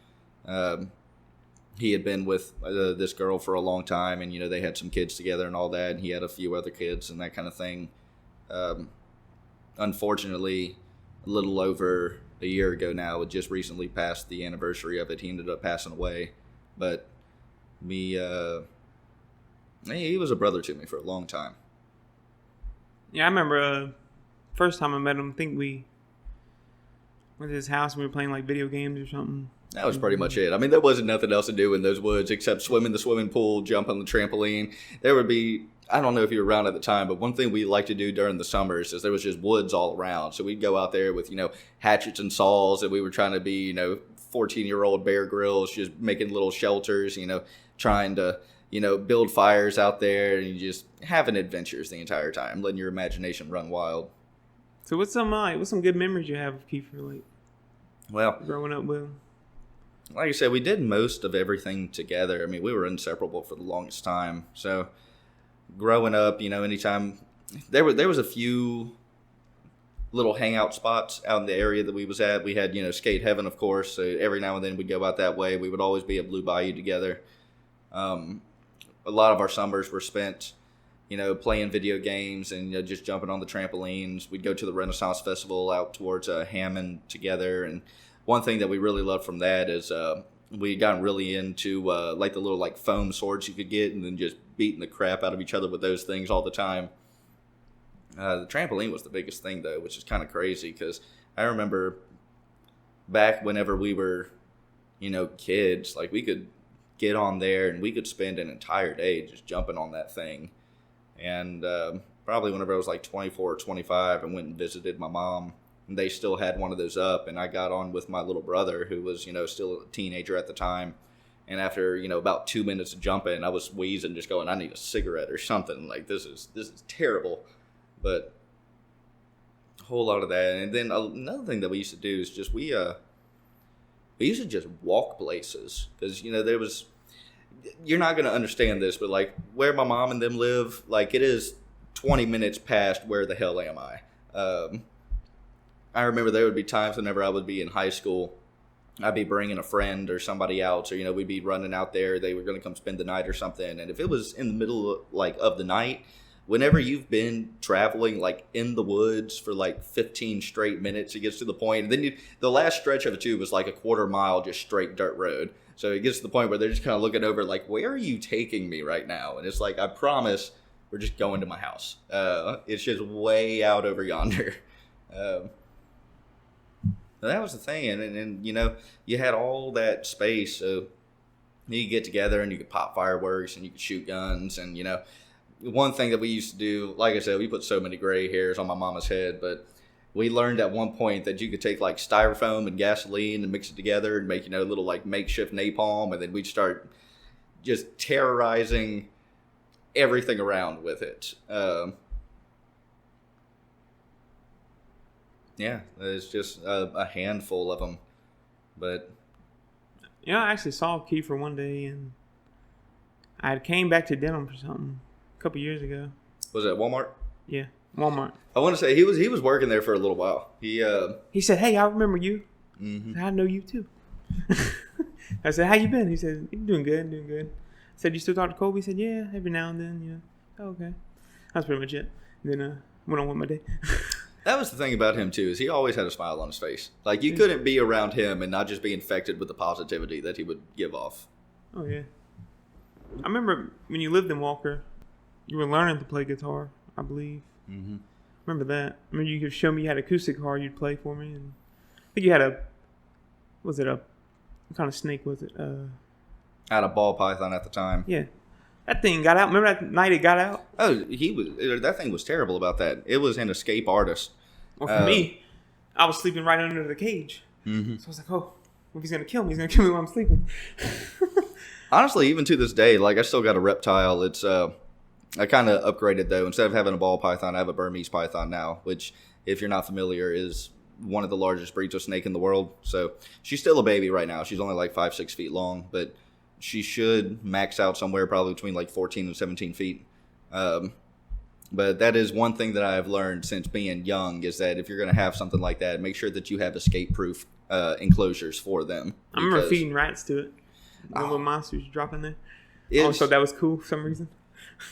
C: He had been with this girl for a long time, and they had some kids together and all that, and he had a few other kids and that kind of thing. Unfortunately, a little over a year ago now, it just recently passed the anniversary of it. He ended up passing away, but he was a brother to me for a long time.
B: Yeah, I remember first time I met him, I think we went to his house and we were playing like video games or something.
C: That was pretty much it. I mean, there wasn't nothing else to do in those woods except swim in the swimming pool, jump on the trampoline. There would be, I don't know if you were around at the time, but one thing we liked to do during the summers is there was just woods all around. So we'd go out there with, hatchets and saws, and we were trying to be, 14-year-old Bear Grylls, just making little shelters, trying to, build fires out there and just having adventures the entire time, letting your imagination run wild.
B: So what's some good memories you have of Kiefer,
C: well,
B: growing up with him?
C: Like I said, we did most of everything together. I mean, we were inseparable for the longest time. So growing up, anytime there was a few little hangout spots out in the area that we was at. We had, Skate Heaven, of course. So every now and then we'd go out that way. We would always be at Blue Bayou together. A lot of our summers were spent, playing video games and just jumping on the trampolines. We'd go to the Renaissance Festival out towards Hammond together. And one thing that we really loved from that is we got really into like the little like foam swords you could get, and then just beating the crap out of each other with those things all the time. The trampoline was the biggest thing though, which is kind of crazy because I remember back whenever we were, kids, like we could get on there and we could spend an entire day just jumping on that thing. And probably whenever I was like 24 or 25 and went and visited my mom, and they still had one of those up, and I got on with my little brother who was, still a teenager at the time. And after, about 2 minutes of jumping, I was wheezing, just going, I need a cigarette or something. Like, this is terrible. But a whole lot of that. And then another thing that we used to do is just, we used to just walk places. Because, there was, you're not going to understand this, but like where my mom and them live, like it is 20 minutes past where the hell am I? I remember there would be times whenever I would be in high school, I'd be bringing a friend or somebody else, or, we'd be running out there. They were going to come spend the night or something. And if it was in the middle of the night, whenever you've been traveling like in the woods for like 15 straight minutes, it gets to the point. And then the last stretch of it too was like a quarter mile, just straight dirt road. So it gets to the point where they're just kind of looking over like, where are you taking me right now? And it's like, I promise we're just going to my house. It's just way out over yonder. That was the thing. And you had all that space. So you could get together and you could pop fireworks and you could shoot guns. And, one thing that we used to do, like I said, we put so many gray hairs on my mama's head, but we learned at one point that you could take like styrofoam and gasoline and mix it together and make, little like makeshift napalm. And then we'd start just terrorizing everything around with it. Yeah, it's just a handful of them. But
B: I actually saw Kiefer one day, and I came back to Denham for something a couple years ago.
C: Was it Walmart?
B: Yeah, Walmart.
C: I want to say he was working there for a little while.
B: He said, "Hey, I remember you. Mm-hmm. I know you too." I said, "How you been?" He said, doing good. I said, "You still talk to Kobe?" He said, "Yeah, every now and then." Oh, okay. That's pretty much it. And then went on with my day.
C: That was the thing about him too, is he always had a smile on his face. Like you couldn't be around him and not just be infected with the positivity that he would give off.
B: Oh yeah. I remember when you lived in Walker, you were learning to play guitar, I believe. Mm-hmm. Remember that? I remember you could show me you had an acoustic guitar you'd play for me, and I think you had what kind of snake was it?
C: I had a ball python at the time.
B: Yeah. That thing got out. Remember that night it got out?
C: Oh, that thing was terrible about that. It was an escape artist.
B: Well, for me, I was sleeping right under the cage. Mm-hmm. So I was like, oh, if he's going to kill me, he's going to kill me while I'm sleeping.
C: Honestly, even to this day, like I still got a reptile. It's I kind of upgraded though. Instead of having a ball python, I have a Burmese python now, which, if you're not familiar, is one of the largest breeds of snake in the world. So she's still a baby right now. She's only like 5-6 feet long, but she should max out somewhere probably between like 14 and 17 feet. But that is one thing that I've learned since being young, is that if you're going to have something like that, make sure that you have escape-proof enclosures for them.
B: I remember feeding rats to it. The little monsters dropping there. So that was cool for some reason.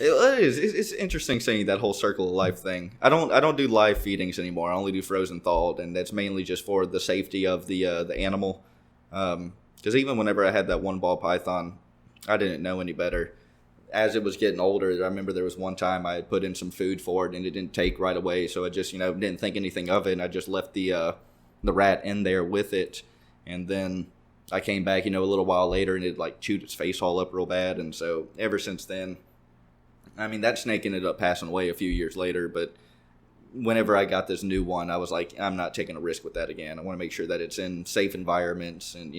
C: It is. It's interesting seeing that whole circle of life thing. I don't do live feedings anymore. I only do frozen thawed, and that's mainly just for the safety of the animal. Because even whenever I had that one ball python, I didn't know any better. As it was getting older, I remember there was one time I had put in some food for it and it didn't take right away. So I just, didn't think anything of it. And I just left the rat in there with it. And then I came back, a little while later, and it like chewed its face all up real bad. And so ever since then, I mean, that snake ended up passing away a few years later. But whenever I got this new one, I was like, I'm not taking a risk with that again. I want to make sure that it's in safe environments and,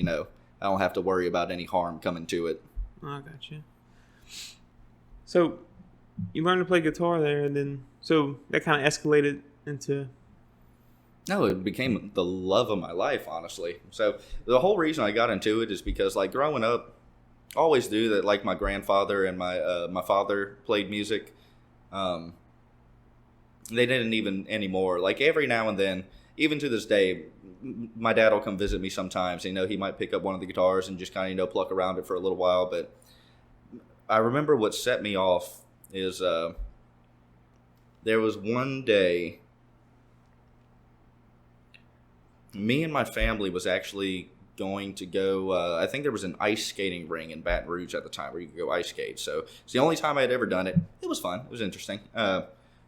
C: I don't have to worry about any harm coming to it.
B: Oh, I got you. So you learned to play guitar there, and then so that kind of escalated into.
C: No, it became the love of my life, honestly. So the whole reason I got into it is because, like, growing up, I always knew that, like, my grandfather and my father played music. They didn't even anymore. Like, every now and then, even to this day, my dad will come visit me sometimes. He might pick up one of the guitars and just kind of, pluck around it for a little while. But I remember what set me off is there was one day me and my family was actually going to go, I think there was an ice skating ring in Baton Rouge at the time where you could go ice skate. So it's the only time I had ever done it. It was fun. It was interesting.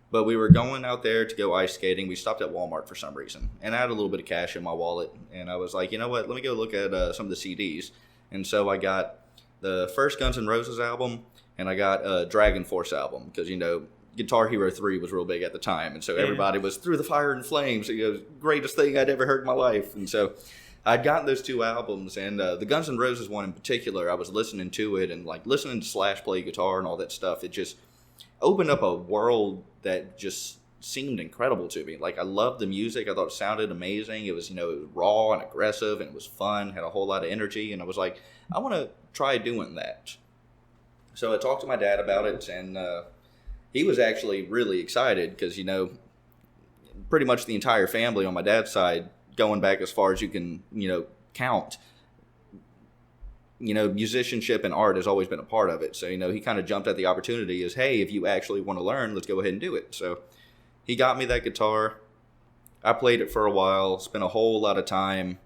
C: But we were going out there to go ice skating. We stopped at Walmart for some reason. And I had a little bit of cash in my wallet. And I was like, you know what? Let me go look at some of the CDs. And so I got the first Guns N' Roses album, and I got Dragon Force album. Because, Guitar Hero 3 was real big at the time. And so everybody was Through the Fire and Flames. Greatest thing I'd ever heard in my life. And so I'd gotten those two albums, and the Guns N' Roses one in particular, I was listening to it and listening to Slash play guitar and all that stuff. It just opened up a world that just seemed incredible to me. I loved the music. I thought it sounded amazing. It was, it was raw and aggressive, and it was fun, had a whole lot of energy, and I was like, I want to try doing that. So I talked to my dad about it, and he was actually really excited because, pretty much the entire family on my dad's side, going back as far as you can, count, musicianship and art has always been a part of it. So, he kind of jumped at the opportunity as, hey, if you actually want to learn, let's go ahead and do it. So he got me that guitar. I played it for a while, spent a whole lot of time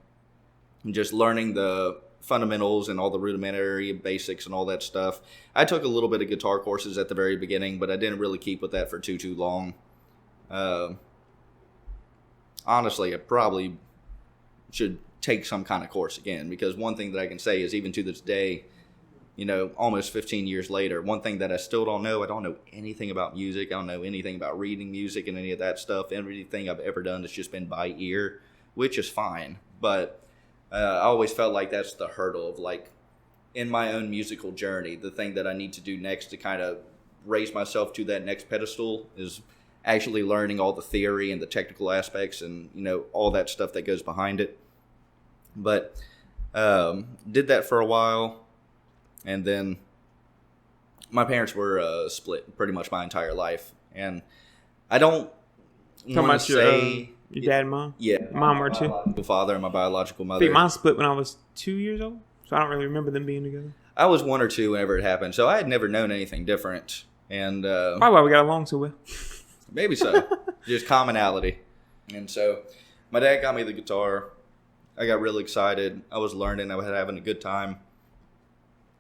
C: just learning the fundamentals and all the rudimentary basics and all that stuff. I took a little bit of guitar courses at the very beginning, but I didn't really keep with that for too long. Honestly, I probably should take some kind of course again, because one thing that I can say is even to this day, almost 15 years later, one thing that I still don't know, I don't know anything about music. I don't know anything about reading music and any of that stuff. Everything I've ever done has just been by ear, which is fine. But I always felt like that's the hurdle of in my own musical journey, the thing that I need to do next to kind of raise myself to that next pedestal is actually learning all the theory and the technical aspects and, all that stuff that goes behind it. But did that for a while. And then my parents were split pretty much my entire life. And I don't want to say...
B: Your dad and mom?
C: Yeah.
B: Mom were too?
C: My father and my biological mother.
B: I think mine split when I was 2 years old. So I don't really remember them being together.
C: I was 1 or 2 whenever it happened. So I had never known anything different. And
B: probably why we got along so well.
C: Maybe so. Just commonality. And so my dad got me the guitar. I got really excited. I was learning. I was having a good time.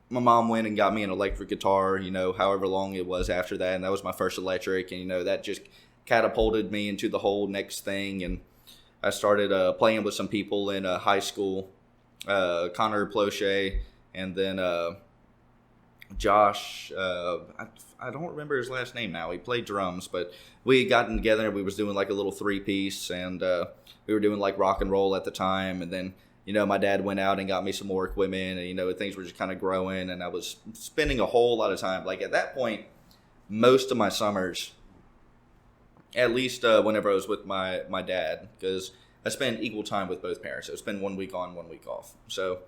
C: My mom went and got me an electric guitar, however long it was after that. And that was my first electric. And, that just catapulted me into the whole next thing. And I started playing with some people in high school. Connor Plochet and then Josh, I don't remember his last name now. He played drums, but we had gotten together and we was doing a little 3-piece, and we were doing rock and roll at the time. And then, my dad went out and got me some more equipment, and, things were just kind of growing, and I was spending a whole lot of time. At that point, most of my summers, at least whenever I was with my dad, because I spent equal time with both parents. I would spend 1 week on, 1 week off. So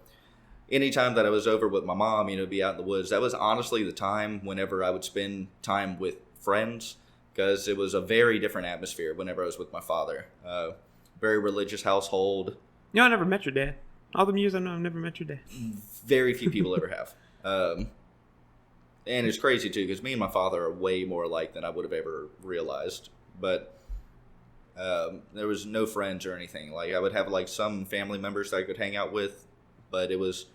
C: anytime that I was over with my mom, be out in the woods, that was honestly the time whenever I would spend time with friends, because it was a very different atmosphere whenever I was with my father. Very religious household.
B: I never met your dad. All the years I know, I've never met your dad.
C: Very few people ever have. And it's crazy, too, because me and my father are way more alike than I would have ever realized. But there was no friends or anything. I would have some family members that I could hang out with, but it was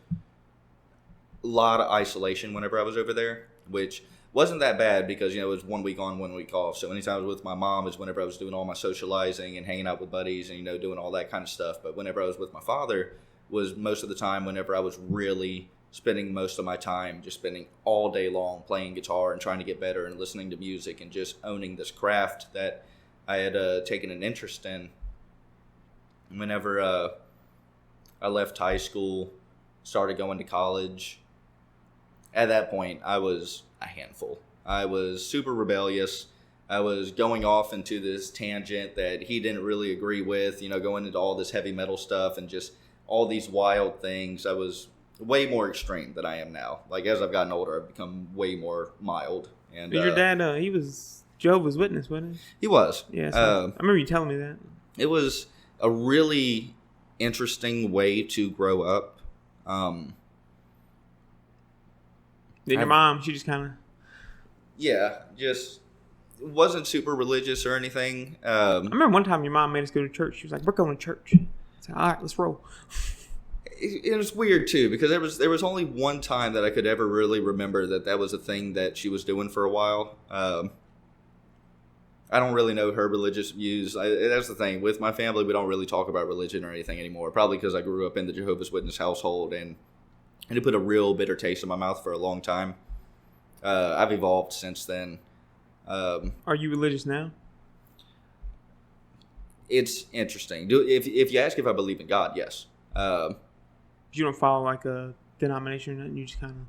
C: a lot of isolation whenever I was over there, which wasn't that bad because, it was 1 week on, 1 week off. So anytime I was with my mom is whenever I was doing all my socializing and hanging out with buddies and, doing all that kind of stuff. But whenever I was with my father was most of the time whenever I was really spending most of my time just spending all day long playing guitar and trying to get better and listening to music and just owning this craft that I had taken an interest in. Whenever I left high school, started going to college, at that point, I was a handful. I was super rebellious. I was going off into this tangent that he didn't really agree with, going into all this heavy metal stuff and just all these wild things. I was way more extreme than I am now. As I've gotten older, I've become way more mild. And
B: your dad, he was Jehovah's Witness, wasn't he?
C: He was.
B: Yeah, so I remember you telling me that.
C: It was a really interesting way to grow up.
B: Then your mom, she just kind of...
C: Yeah, just wasn't super religious or anything.
B: I remember one time your mom made us go to church. She was like, we're going to church. I said, all right, let's roll.
C: It was weird, too, because there was only one time that I could ever really remember that was a thing that she was doing for a while. I don't really know her religious views. That's the thing. With my family, we don't really talk about religion or anything anymore, probably because I grew up in the Jehovah's Witness household, and it put a real bitter taste in my mouth for a long time. I've evolved since then.
B: Are you religious now?
C: It's interesting. If you ask if I believe in God, yes.
B: You don't follow like a denomination or nothing? You just kind of...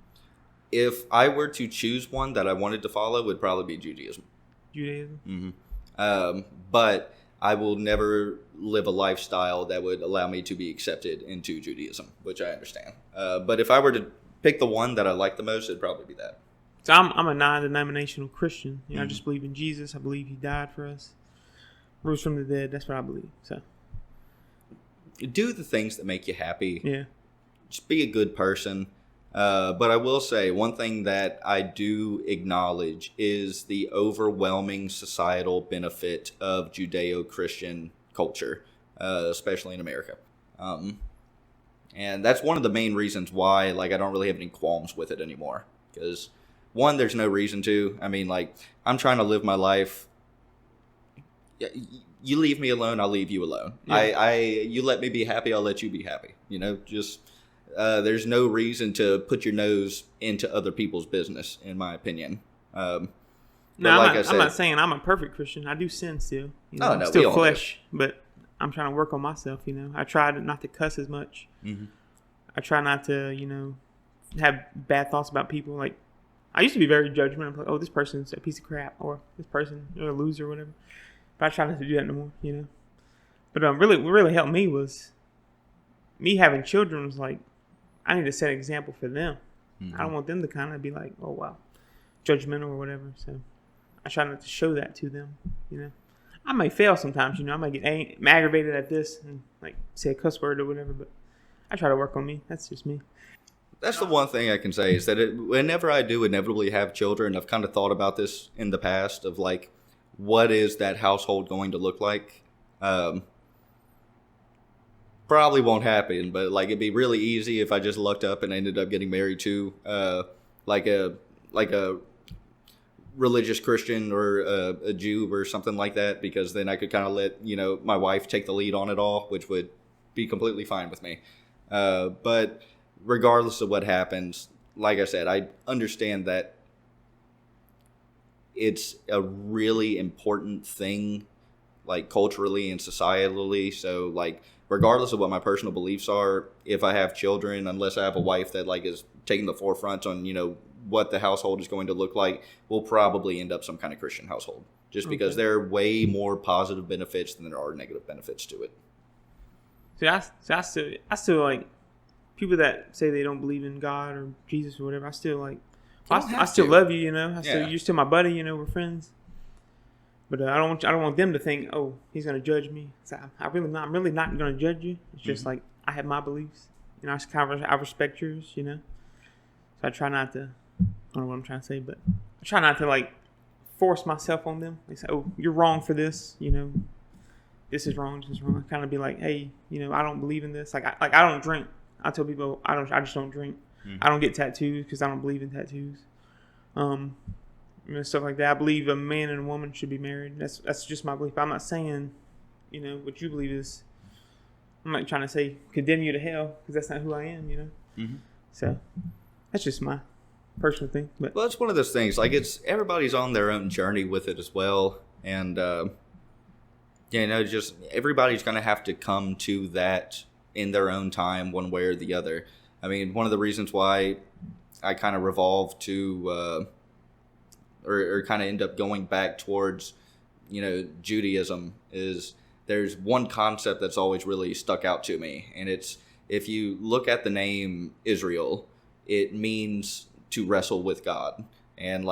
C: If I were to choose one that I wanted to follow, it would probably be Judaism.
B: Judaism?
C: Mm-hmm. But I will never live a lifestyle that would allow me to be accepted into Judaism, which I understand. But if I were to pick the one that I like the most, it'd probably be that.
B: So I'm a non-denominational Christian. I just believe in Jesus. I believe he died for us. Rose from the dead. That's what I believe. So
C: do the things that make you happy.
B: Yeah.
C: Just be a good person. But I will say one thing that I do acknowledge is the overwhelming societal benefit of Judeo-Christian culture, especially in America. And that's one of the main reasons why, I don't really have any qualms with it anymore. Because, one, there's no reason to. I mean, I'm trying to live my life. You leave me alone, I'll leave you alone. Yeah. You let me be happy, I'll let you be happy. Just... there's no reason to put your nose into other people's business, in my opinion.
B: I'm not saying I'm a perfect Christian. I do sin still. I'm still flesh, but I'm trying to work on myself. I try not to cuss as much. Mm-hmm. I try not to, have bad thoughts about people. I used to be very judgmental. Like, oh, this person's a piece of crap, or this person is a loser, or whatever. But I try not to do that no more. But what really helped me was me having children. Was like, I need to set an example for them. Mm-hmm. I don't want them to kind of be like, oh, wow, judgmental or whatever. So I try not to show that to them, I may fail sometimes, I might get aggravated at this and say a cuss word or whatever, but I try to work on me. That's just me.
C: That's the one thing I can say is that whenever I do inevitably have children, I've kind of thought about this in the past of what is that household going to look like? Probably won't happen, but it'd be really easy if I just lucked up and ended up getting married to a religious Christian or a Jew or something like that, because then I could kind of let my wife take the lead on it all, which would be completely fine with me. But regardless of what happens, like I said, I understand that it's a really important thing, culturally and societally. So regardless of what my personal beliefs are, if I have children, unless I have a wife that is taking the forefront on, what the household is going to look like, we'll probably end up some kind of Christian household, just because there are way more positive benefits than there are negative benefits to it.
B: See, I still people that say they don't believe in God or Jesus or whatever. I still I still love you, you're still my buddy, we're friends. But I don't want them to think, oh, he's gonna judge me. So I'm really not gonna judge you. It's just I have my beliefs. I respect yours. So I try not to. I don't know what I'm trying to say, but I try not to force myself on them. They say, oh, you're wrong for this. This is wrong. This is wrong. I kind of be like, hey, I don't believe in this. I don't drink. I tell people I just don't drink. Mm-hmm. I don't get tattoos because I don't believe in tattoos. Stuff like that. I believe a man and a woman should be married. That's just my belief. I'm not saying, what you believe is. I'm not trying to say condemn you to hell, because that's not who I am.
C: Mm-hmm.
B: So that's just my personal thing. But
C: well, it's one of those things. It's everybody's on their own journey with it as well, and just everybody's gonna have to come to that in their own time, one way or the other. I mean, one of the reasons why I kind of revolve to. Or kind of end up going back towards, Judaism is there's one concept that's always really stuck out to me. And it's, if you look at the name Israel, it means to wrestle with God. And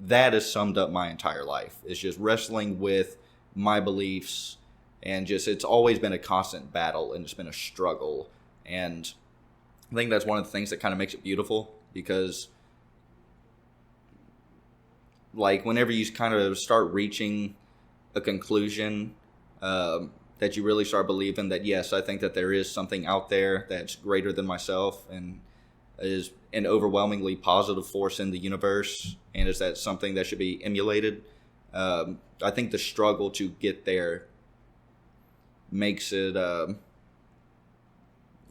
C: that has summed up my entire life. It's just wrestling with my beliefs, and it's always been a constant battle, and it's been a struggle. And I think that's one of the things that kind of makes it beautiful, because like whenever you kind of start reaching a conclusion, that you really start believing that, yes, I think that there is something out there that's greater than myself and is an overwhelmingly positive force in the universe, and is that something that should be emulated. I think the struggle to get there makes it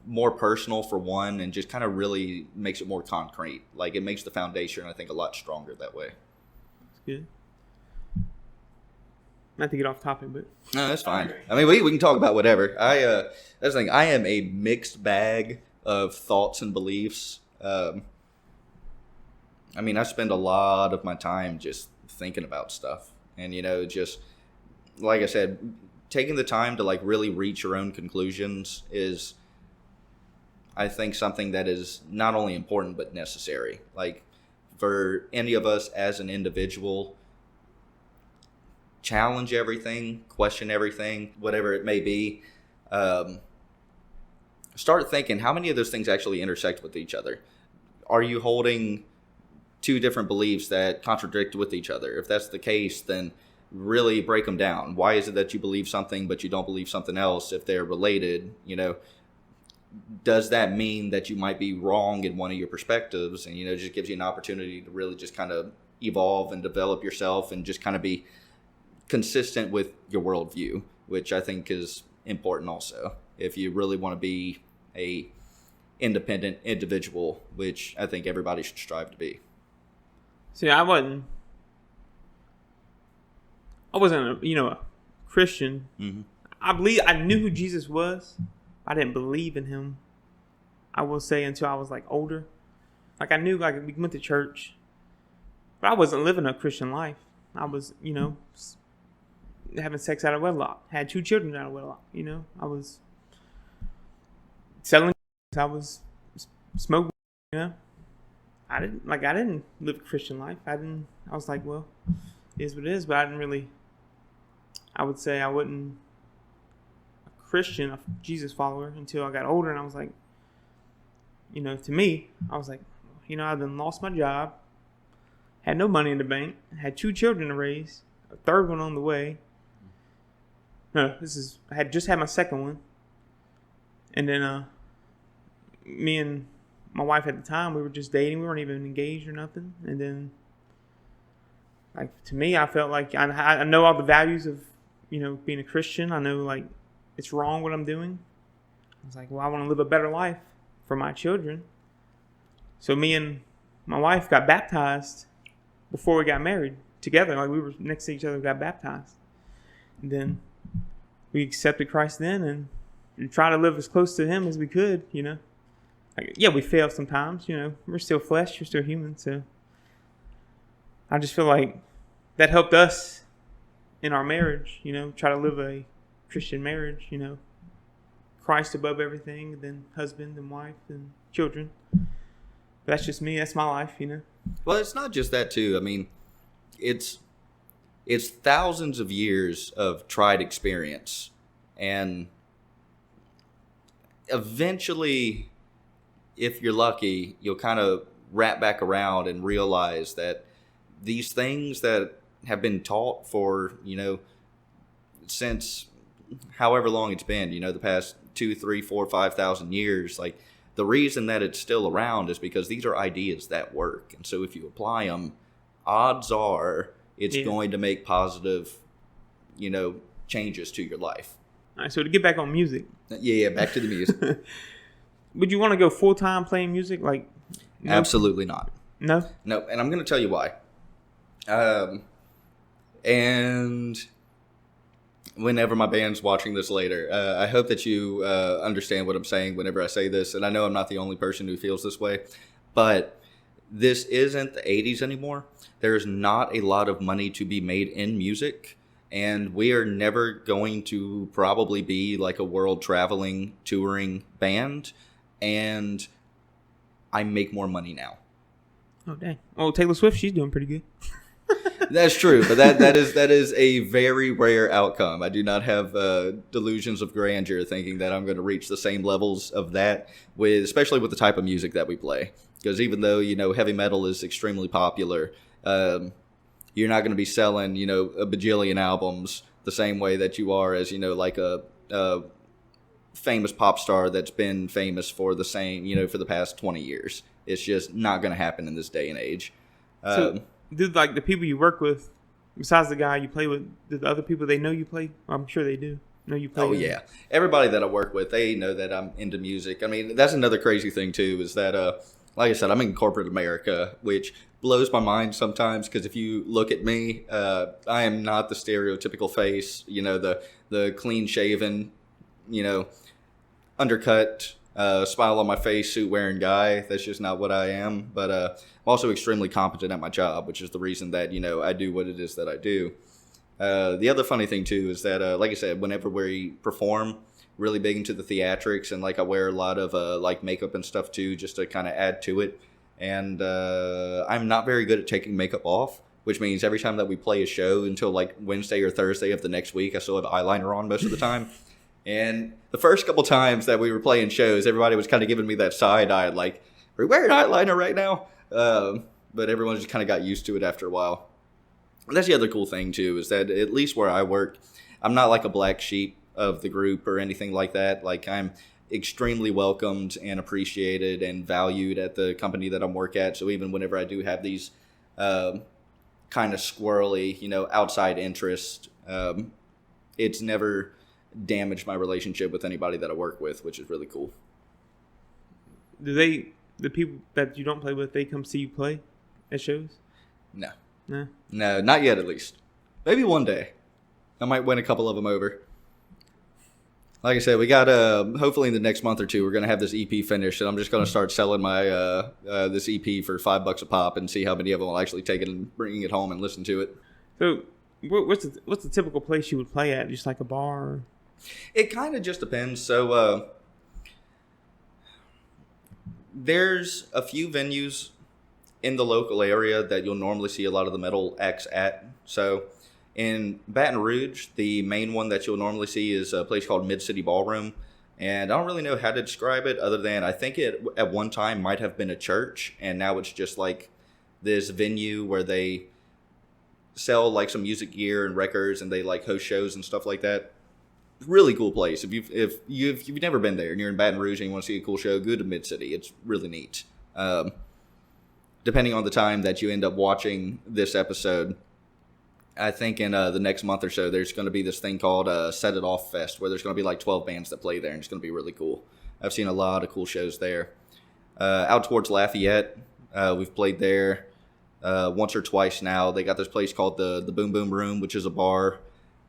C: more personal for one, and just kind of really makes it more concrete. Like, it makes the foundation, I think, a lot stronger that way.
B: That's good. Not to get off topic, but
C: no, that's fine. I mean, we can talk about whatever. That's the thing. I am a mixed bag of thoughts and beliefs. I mean, I spend a lot of my time just thinking about stuff, and just like I said, taking the time to like really reach your own conclusions is, I think, something that is not only important but necessary. Like, for any of us as an individual, challenge everything, question everything, whatever it may be. Start thinking, how many of those things actually intersect with each other? Are you holding two different beliefs that contradict with each other? If that's the case, then really break them down. Why is it that you believe something but you don't believe something else? If they're related, does that mean that you might be wrong in one of your perspectives? And it just gives you an opportunity to really just kind of evolve and develop yourself, and just kind of be consistent with your worldview, which I think is important also, if you really want to be a independent individual, which I think everybody should strive to be.
B: See, I wasn't a Christian.
C: Mm-hmm.
B: I knew who Jesus was. I didn't believe in him, I will say, until I was like older. Like, I knew, like, we went to church, but I wasn't living a Christian life. I was, having sex out of wedlock. Had 2 children out of wedlock. I was selling. I was smoking. I didn't live a Christian life. I was like, well, it is what it is. But I didn't really. I would say I wasn't a Christian, a Jesus follower, until I got older, and I was like, to me, I was like, I've then lost my job, had no money in the bank, had 2 children to raise, a third one on the way. No, I had just had my second one. And then me and my wife at the time, we were just dating. We weren't even engaged or nothing. And then, like, to me, I felt like I know all the values of, being a Christian. I know, like, it's wrong what I'm doing. I was like, well, I want to live a better life for my children. So me and my wife got baptized before we got married together. Like, we were next to each other, got baptized. And then we accepted Christ then, and try to live as close to him as we could, Like, yeah, we fail sometimes, We're still flesh, we're still human. So I just feel like that helped us in our marriage, try to live a Christian marriage, Christ above everything, and then husband and wife and children. But that's just me. That's my life,
C: Well, it's not just that too. I mean, it's thousands of years of tried experience, and eventually, if you're lucky, you'll kind of wrap back around and realize that these things that have been taught for, since however long it's been, the past 2, 3, 4, 5,000 years, like, the reason that it's still around is because these are ideas that work. And so if you apply them, odds are it's going to make positive, changes to your life.
B: All right, so to get back on music.
C: Yeah, back to the music.
B: Would you want to go full-time playing music? Like,
C: no? Absolutely not.
B: No?
C: No, and I'm going to tell you why. And whenever my band's watching this later, I hope that you understand what I'm saying whenever I say this. And I know I'm not the only person who feels this way, but this isn't the 80s anymore. There's not a lot of money to be made in music, and we are never going to probably be like a world traveling, touring band, and I make more money now.
B: Oh, dang. Oh, Taylor Swift, she's doing pretty good.
C: That's true, but that is a very rare outcome. I do not have delusions of grandeur thinking that I'm going to reach the same levels of that, especially with the type of music that we play. Because even though, heavy metal is extremely popular, you're not going to be selling, a bajillion albums the same way that you are as, like a famous pop star that's been famous for the same, for the past 20 years. It's just not going to happen in this day and age.
B: So, do like the people you work with, besides the guy you play with, do the other people they know you play? I'm sure they do. Know you play.
C: Oh yeah, everybody that I work with, they know that I'm into music. I mean, that's another crazy thing too, is that like I said, I'm in corporate America, which blows my mind sometimes, because if you look at me, I am not the stereotypical face, the clean shaven, undercut, smile on my face, suit wearing guy. That's just not what I am. But I'm also extremely competent at my job, which is the reason that I do what it is that I do. The other funny thing too is that, like I said, whenever we perform, really big into the theatrics, and like I wear a lot of like makeup and stuff too, just to kind of add to it. And I'm not very good at taking makeup off, which means every time that we play a show until like Wednesday or Thursday of the next week, I still have eyeliner on most of the time. And the first couple times that we were playing shows, everybody was kind of giving me that side eye, like, are we wearing eyeliner right now? But everyone just kind of got used to it after a while. And that's the other cool thing too, is that at least where I work, I'm not like a black sheep of the group or anything like that. Like, I'm extremely welcomed and appreciated and valued at the company that I'm work at. So even whenever I do have these kind of squirrely, outside interest, it's never damaged my relationship with anybody that I work with, which is really cool.
B: Do the people that you don't play with, they come see you play at shows?
C: No.
B: No?
C: No, not yet at least. Maybe one day. I might win a couple of them over. Like I said, we got, hopefully in the next month or two, we're going to have this EP finished, and I'm just going to start selling my this EP for $5 a pop and see how many of them will actually take it and bring it home and listen to it.
B: So, what's the typical place you would play at? Just like a bar? Or?
C: It kind of just depends. So, there's a few venues in the local area that you'll normally see a lot of the metal acts at. So in Baton Rouge, the main one that you'll normally see is a place called Mid-City Ballroom. And I don't really know how to describe it, other than I think it at one time might have been a church, and now it's just like this venue where they sell like some music gear and records, and they like host shows and stuff like that. Really cool place. If you've never been there and you're in Baton Rouge and you want to see a cool show, go to Mid-City. It's really neat. Depending on the time that you end up watching this episode, I think in the next month or so, there's going to be this thing called Set It Off Fest, where there's going to be like 12 bands that play there, and it's going to be really cool. I've seen a lot of cool shows there. Out towards Lafayette, we've played there once or twice now. They got this place called the Boom Boom Room, which is a bar.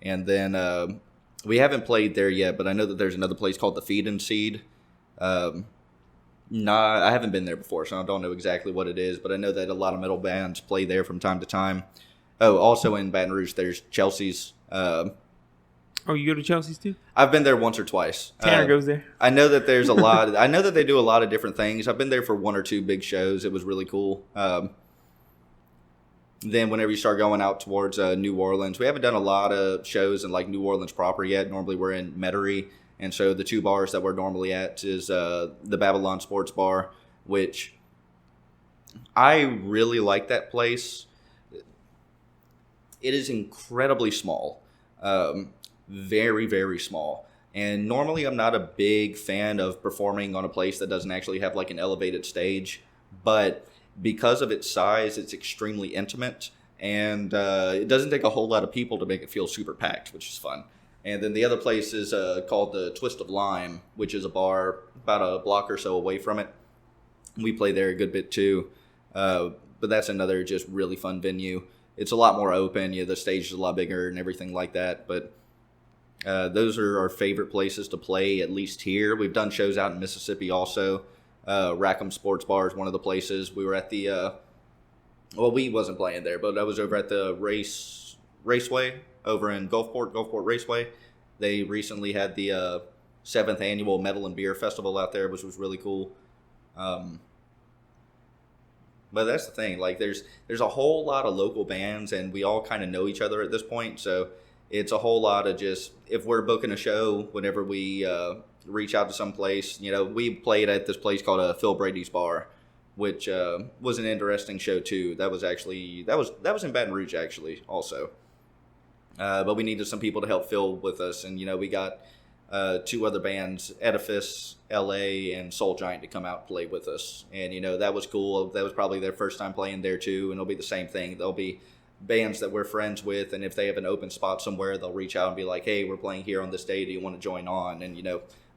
C: And then we haven't played there yet, but I know that there's another place called the Feed and Seed. I haven't been there before, so I don't know exactly what it is, but I know that a lot of metal bands play there from time to time. Oh, also in Baton Rouge, there's Chelsea's.
B: Oh, you go to Chelsea's too?
C: I've been there once or twice.
B: Tanner goes there.
C: I know that there's a lot. I know that they do a lot of different things. I've been there for one or two big shows. It was really cool. Then whenever you start going out towards New Orleans, we haven't done a lot of shows in like New Orleans proper yet. Normally we're in Metairie. And so the two bars that we're normally at is the Babylon Sports Bar, which I really like that place. It is incredibly small, very, very small. And normally I'm not a big fan of performing on a place that doesn't actually have like an elevated stage. But because of its size, it's extremely intimate. And it doesn't take a whole lot of people to make it feel super packed, which is fun. And then the other place is called the Twist of Lime, which is a bar about a block or so away from it. We play there a good bit too. But that's another just really fun venue. It's a lot more open. The stage is a lot bigger and everything like that. But those are our favorite places to play, at least here. We've done shows out in Mississippi also. Rackham Sports Bar is one of the places. We were at the, we wasn't playing there, but I was over at the Raceway over in Gulfport Raceway. They recently had the 7th annual Metal and Beer Festival out there, which was really cool. But that's the thing, like there's a whole lot of local bands, and we all kind of know each other at this point, so it's a whole lot of just, if we're booking a show, whenever we reach out to some place, we played at this place called Phil Brady's Bar, which was an interesting show too. That was in Baton Rouge actually also. But we needed some people to help fill with us, and we got 2 other bands, Edifice, LA, and Soul Giant, to come out and play with us. And that was cool. That was probably their first time playing there too, and it'll be the same thing. There'll be bands that we're friends with, and if they have an open spot somewhere, they'll reach out and be like, hey, we're playing here on this day, do you want to join on? And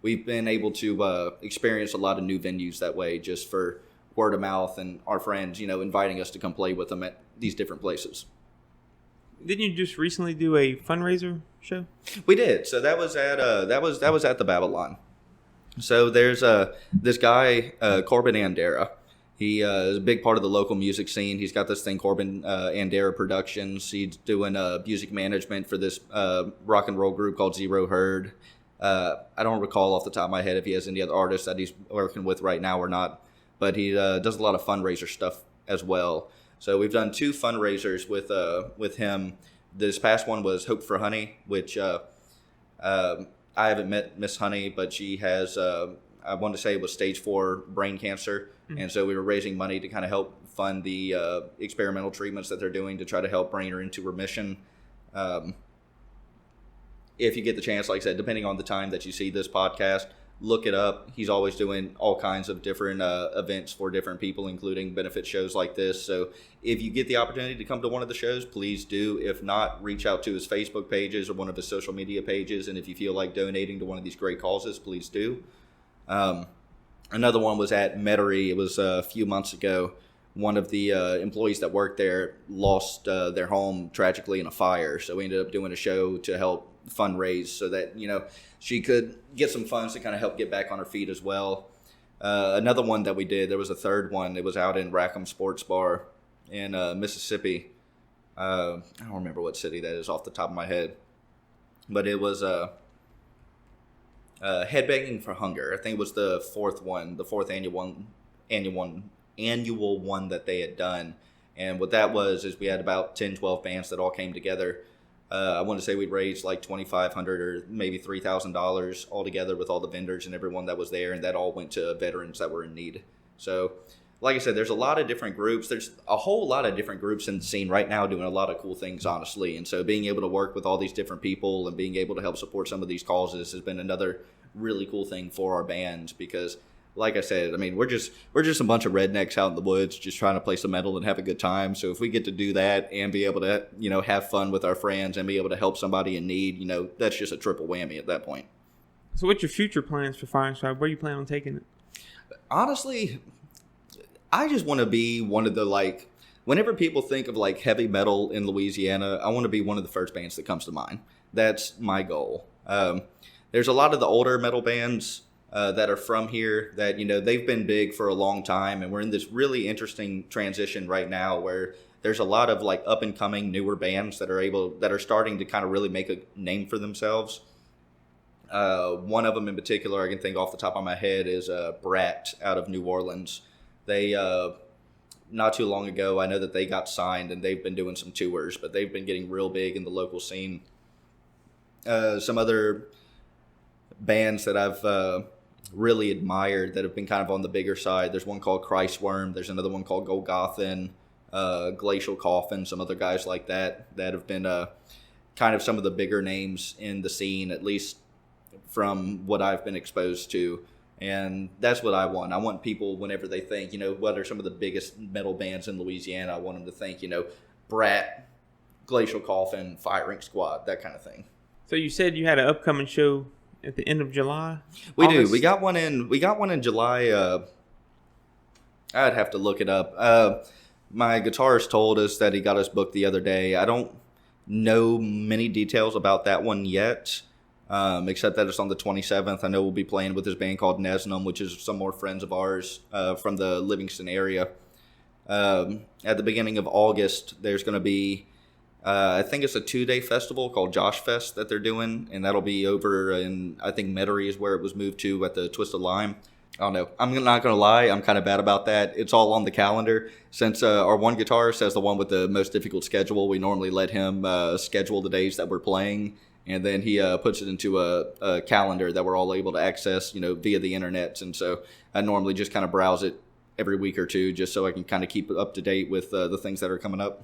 C: we've been able to experience a lot of new venues that way, just for word of mouth and our friends inviting us to come play with them at these different places.
B: Didn't you just recently do a fundraiser show?
C: We did. So that was at the Babylon. So there's this guy, Corbin Andera. He is a big part of the local music scene. He's got this thing, Corbin Andera Productions. He's doing music management for this rock and roll group called Zero Herd. I don't recall off the top of my head if he has any other artists that he's working with right now or not. But he does a lot of fundraiser stuff as well. So we've done 2 fundraisers with him. This past one was Hope for Honey, which I haven't met Miss Honey, but she has, I want to say it was stage 4 brain cancer. And so we were raising money to kind of help fund the experimental treatments that they're doing to try to help bring her into remission. If you get the chance, like I said, depending on the time that you see this podcast, look it up. He's always doing all kinds of different events for different people, including benefit shows like this. So if you get the opportunity to come to one of the shows, please do. If not, reach out to his Facebook pages or one of his social media pages. And if you feel like donating to one of these great causes, please do. Another one was at Metairie. It was a few months ago. One of the employees that worked there lost their home tragically in a fire. So we ended up doing a show to help fundraise so that, she could get some funds to kind of help get back on her feet as well. Another one that we did, there was a third one. It was out in Rackham Sports Bar in Mississippi. I don't remember what city that is off the top of my head. But it was Headbanging for Hunger. I think it was the 4th one, the 4th annual one that they had done. And what that was is we had about 10, 12 bands that all came together. I want to say we'd raised like $2,500 or maybe $3,000 altogether with all the vendors and everyone that was there, and that all went to veterans that were in need. So, like I said, there's a lot of different groups. There's a whole lot of different groups in the scene right now doing a lot of cool things, honestly. And so being able to work with all these different people and being able to help support some of these causes has been another really cool thing for our band because, like I said, I mean, we're just a bunch of rednecks out in the woods just trying to play some metal and have a good time. So if we get to do that and be able to, have fun with our friends and be able to help somebody in need, that's just a triple whammy at that point.
B: So what's your future plans for Fire Tribe? Where you plan on taking it?
C: Honestly, I just want to be one of the, whenever people think of, heavy metal in Louisiana, I want to be one of the first bands that comes to mind. That's my goal. There's a lot of the older metal bands that are from here that, they've been big for a long time. And we're in this really interesting transition right now where there's a lot of up and coming newer bands that are starting to kind of really make a name for themselves. One of them in particular I can think off the top of my head is Brat out of New Orleans. They, not too long ago, I know that they got signed and they've been doing some tours, but they've been getting real big in the local scene. Some other bands that I've really admired that have been kind of on the bigger side. There's one called Christworm. There's another one called Golgothan, Glacial Coffin, some other guys like that have been kind of some of the bigger names in the scene, at least from what I've been exposed to. And that's what I want. I want people, whenever they think, what are some of the biggest metal bands in Louisiana, I want them to think, Brat, Glacial Coffin, Firing Squad, that kind of thing.
B: So you said you had an upcoming show at the end of July?
C: We do. We got one in July. I'd have to look it up. My guitarist told us that he got us booked the other day. I don't know many details about that one yet, except that it's on the 27th. I know we'll be playing with this band called Nesnum, which is some more friends of ours from the Livingston area. At the beginning of August, there's going to be I think it's a 2-day festival called Josh Fest that they're doing, and that'll be over in, I think Metairie is where it was moved to at the Twisted Lime. I don't know. I'm not going to lie. I'm kind of bad about that. It's all on the calendar. Since our one guitarist has the one with the most difficult schedule, we normally let him schedule the days that we're playing, and then he puts it into a calendar that we're all able to access, via the internet. And so I normally just kind of browse it every week or two, just so I can kind of keep up to date with the things that are coming up.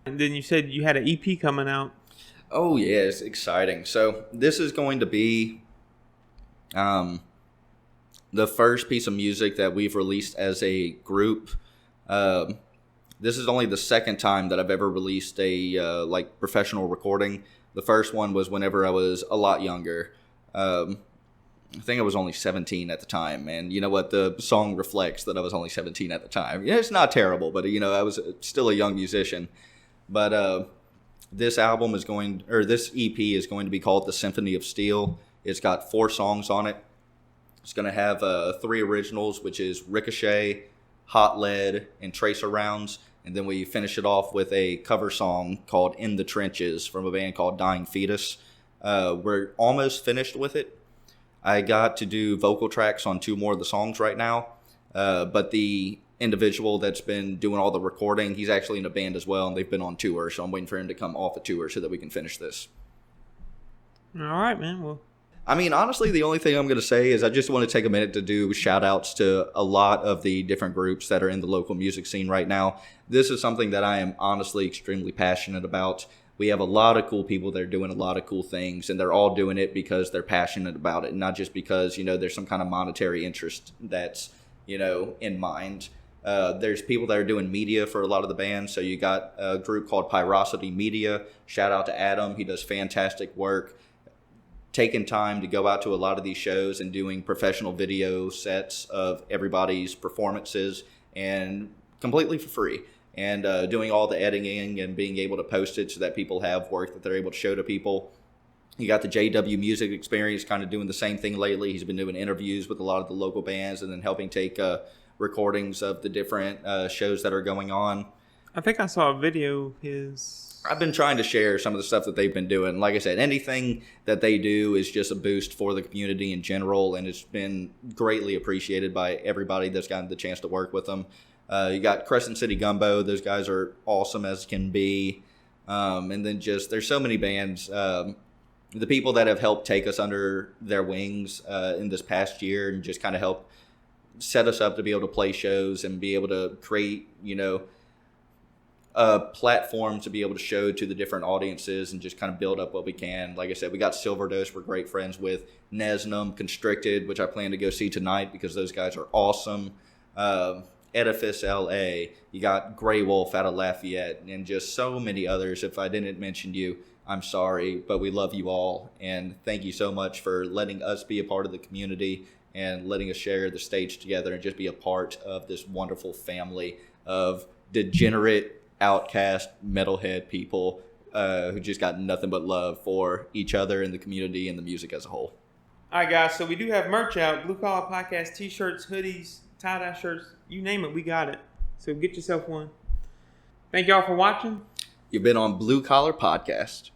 B: And then you said you had an EP coming out.
C: Oh, yeah, it's exciting. So this is going to be the first piece of music that we've released as a group. This is only the second time that I've ever released a professional recording. The first one was whenever I was a lot younger. I think I was only 17 at the time, and you know what? The song reflects that I was only 17 at the time. Yeah, it's not terrible, but I was still a young musician. But this EP is going to be called The Symphony of Steel. It's got 4 songs on it. It's going to have 3 originals, which is Ricochet, Hot Lead, and Tracer Rounds. And then we finish it off with a cover song called In the Trenches from a band called Dying Fetus. We're almost finished with it. I got to do vocal tracks on 2 more of the songs right now. But the individual that's been doing all the recording, he's actually in a band as well, and they've been on tour. So I'm waiting for him to come off a tour so that we can finish this.
B: All right, man. Well,
C: I mean, honestly, the only thing I'm going to say is I just want to take a minute to do shout outs to a lot of the different groups that are in the local music scene right now. This is something that I am honestly extremely passionate about. We have a lot of cool people that are doing a lot of cool things, and they're all doing it because they're passionate about it, not just because, there's some kind of monetary interest that's, in mind. There's people that are doing media for a lot of the bands. So you got a group called Pyrosity Media. Shout out to Adam. He does fantastic work. Taking time to go out to a lot of these shows and doing professional video sets of everybody's performances and completely for free, and doing all the editing and being able to post it so that people have work that they're able to show to people. You got the JW Music Experience kind of doing the same thing lately. He's been doing interviews with a lot of the local bands and then helping take recordings of the different shows that are going on.
B: I think I saw a video of his.
C: I've been trying to share some of the stuff that they've been doing. Like I said, anything that they do is just a boost for the community in general, and it's been greatly appreciated by everybody that's gotten the chance to work with them. You got Crescent City Gumbo. Those guys are awesome as can be. And then there's so many bands. The people that have helped take us under their wings in this past year and just kind of help set us up to be able to play shows and be able to create, a platform to be able to show to the different audiences and just kind of build up what we can. Like I said, we got Silverdose we're great friends with, Nesnum, Constricted, which I plan to go see tonight because those guys are awesome. Edifice LA, you got Grey Wolf out of Lafayette, and just so many others. If I didn't mention you, I'm sorry, but we love you all, and thank you so much for letting us be a part of the community and letting us share the stage together and just be a part of this wonderful family of degenerate, outcast, metalhead people who just got nothing but love for each other and the community and the music as a whole.
B: All right, guys. So we do have merch out. Blue Collar Podcast t-shirts, hoodies, tie-dye shirts. You name it, we got it. So get yourself one. Thank y'all for watching.
C: You've been on Blue Collar Podcast.